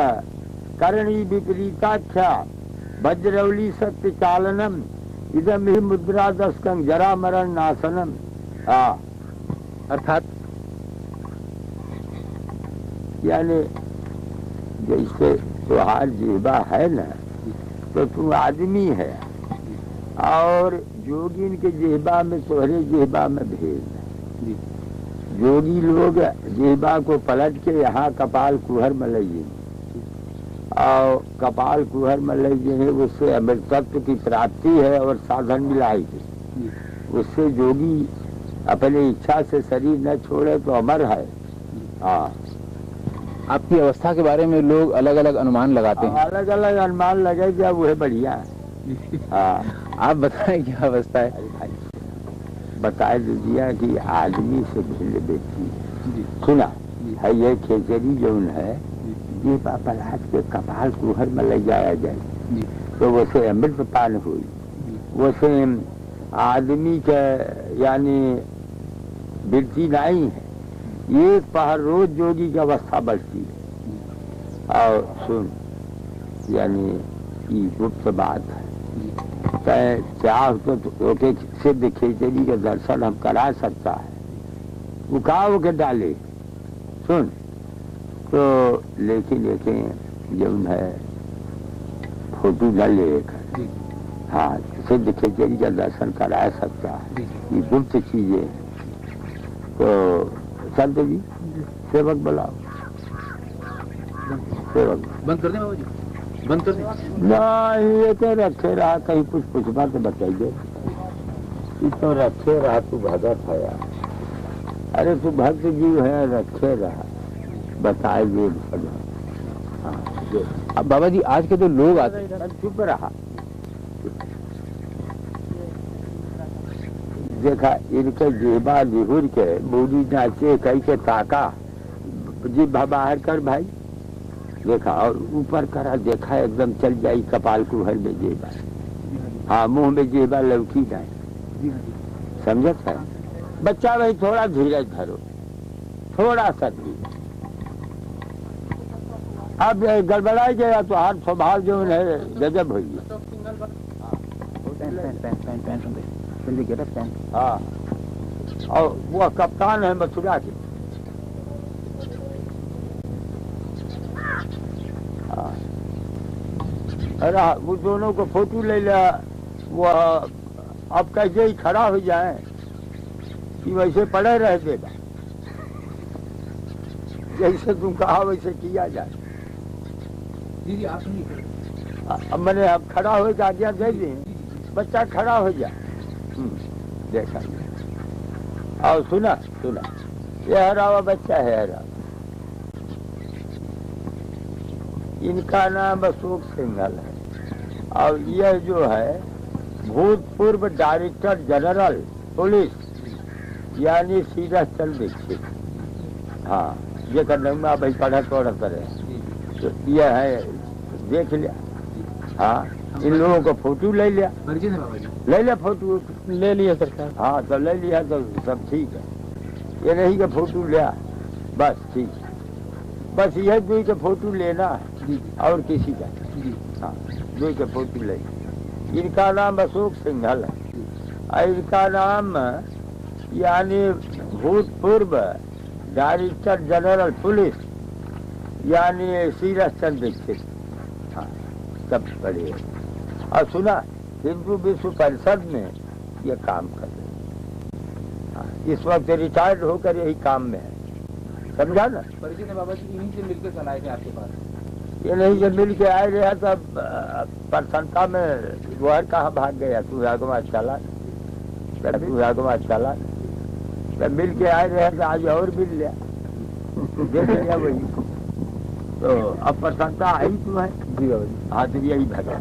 करणी विपरीताख्या वज्रवली सत्य चालनम इदम ही मुद्रा दस्कं जरा मरण नाशनम। हाँ अर्थात यानी जैसे तुहार जीवा है ना, तो तू आदमी है, और जोगिन के जेबा में तोहरे जेबा में भेद है। जोगी लोग जेबा को पलट के यहाँ कपाल कुहर में ले जाएंगे, और कपाल कुहर में ले जाएंगे, उससे अमृतत्व की प्राप्ति है और साधन मिलाएगी। उससे जोगी अपनी इच्छा से शरीर न छोड़े तो अमर है। हाँ आपकी अवस्था के बारे में लोग अलग अलग अनुमान लगाते हैं। अलग अलग अनुमान लगेगा, वो है बढ़िया। हाँ आप बताएं क्या अवस्था है। बताए दीजिए कि आदमी से भिन्न व्यक्ति। सुना है, ये खेचरी जो है ये पलाट के कपाल कुहर में ले जाया जाए तो वैसे अमृत पान हुई, वैसे आदमी के यानी वृत्ति नहीं है। एक पहर रोज जोगी की अवस्था बढ़ती है। और सुन, यानी ये गुप्त बात है, चाह तो सिद्ध खेचरी के दर्शन हम करा सकता है, उकाव के डाले। सुन तो लेकिन जो है फोटो न लेकर, हाँ सिद्ध खेचरी का दर्शन करा सकता है। ये गुप्त चीजें। तो संत जी सेवक बुलाओ, सेवक बंद कर दें बाबा जी, बंद कर दें। नहीं ये तो रखे रहा, कहीं कुछ पूछना तो बताइए। ये तो रखे रहा, तू भगत है यार। अरे तू भक्त जीव है, रखे रहा, बताए ये भगत। हाँ अब बाबा जी आज के जो लोग आते, चुप रहा। देखा इनके जेबा लिहुर के बूढ़ी नाचे कई के ताका जी बाहर कर भाई, देखा और ऊपर करा, देखा एकदम चल जाई कपाल कुहर में जेबा। हाँ मुंह में जेबा लौकी नहीं, समझत है बच्चा। भाई थोड़ा धीरज धरो, थोड़ा सा धीरज। अब गड़बड़ाई गया तो हाथ स्वभाव जो है गजब हो गया। हाँ, और वो कप्तान है मथुरा के। हाँ, अरे वो दोनों को फोटो ले लिया। वो अब कैसे ही खड़ा हो जाए कि वैसे पड़े रह देगा। जैसे तुम कहा वैसे किया जाए। दीदी आप सुनिए, अब मैंने अब खड़ा हो जा दिया, दे दी बच्चा खड़ा हो जाए। देखा और सुना सुना, ये हरा हुआ बच्चा है, हरा। इनका नाम अशोक सिंघल है और यह जो है भूतपूर्व डायरेक्टर जनरल पुलिस यानी सीरथ चंद्र दीक्षित। हाँ, ये करने में भाई पढ़ा करे तो यह है, देख लिया। हाँ, इन लोगों को फोटो ले लिया, ले लिया फोटो, ले लिया सरकार। हाँ तो ले लिया तो सब ठीक है। ये नहीं कि फोटो लिया बस ठीक, बस यह दो के फोटो लेना है और किसी का। हाँ, दो के फोटो ले। इनका नाम अशोक सिंघल है और इनका नाम यानी भूतपूर्व डायरेक्टर जनरल पुलिस यानी सीरथ चंद्र दीक्षित। हाँ, सब बड़े। और सुना हिंदू विश्व परिषद में ये काम कर रहे। हाँ, इस वक्त रिटायर्ड होकर यही काम में है, समझा ना। परिचय ने बाबा जी इन्हीं से मिलकर चलाए थे आपके पास? ये नहीं जब मिल के आए रहा तब प्रसन्नता में गोहर कहाँ भाग गया, तू आगमा चला, तू आगमा चला, तब मिल के आए रहे तो आज और मिल लिया, देख लिया वही। तो अब प्रसन्नता आई तू है जी बाबा जी। हाँ, तो यही भगा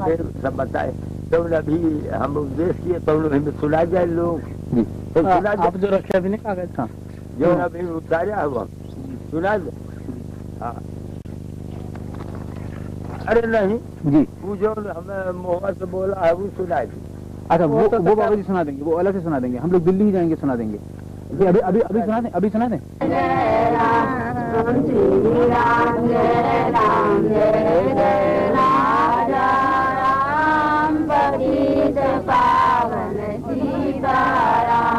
फिर सब बताए। तो अभी हम उपदेश किए तो हमें सुना जाए लोग, तो सुना आप जो रखे अभी नहीं कागज था जो अभी उतारा हुआ सुना दे। हाँ, अरे नहीं जी, वो जो हमें मोहब्बत से बोला है वो सुनाई दी। अच्छा वो बाबा जी सुना देंगे, वो अलग से सुना देंगे। हम लोग दिल्ली ही जाएंगे, सुना देंगे। अभी अभी अभी अभी सुना दें, अभी सुना दें। जय राम श्री राम, जय राम जय जय राजा राम, पतित पावन सीताराम।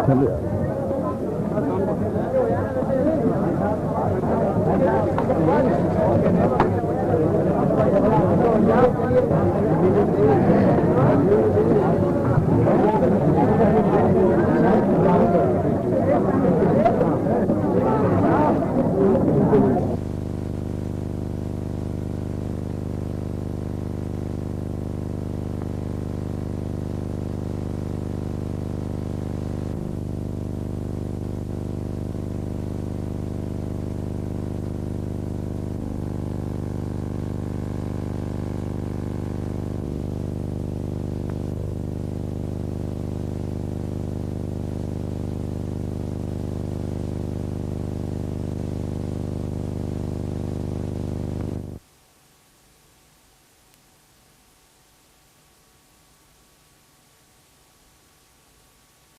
चलो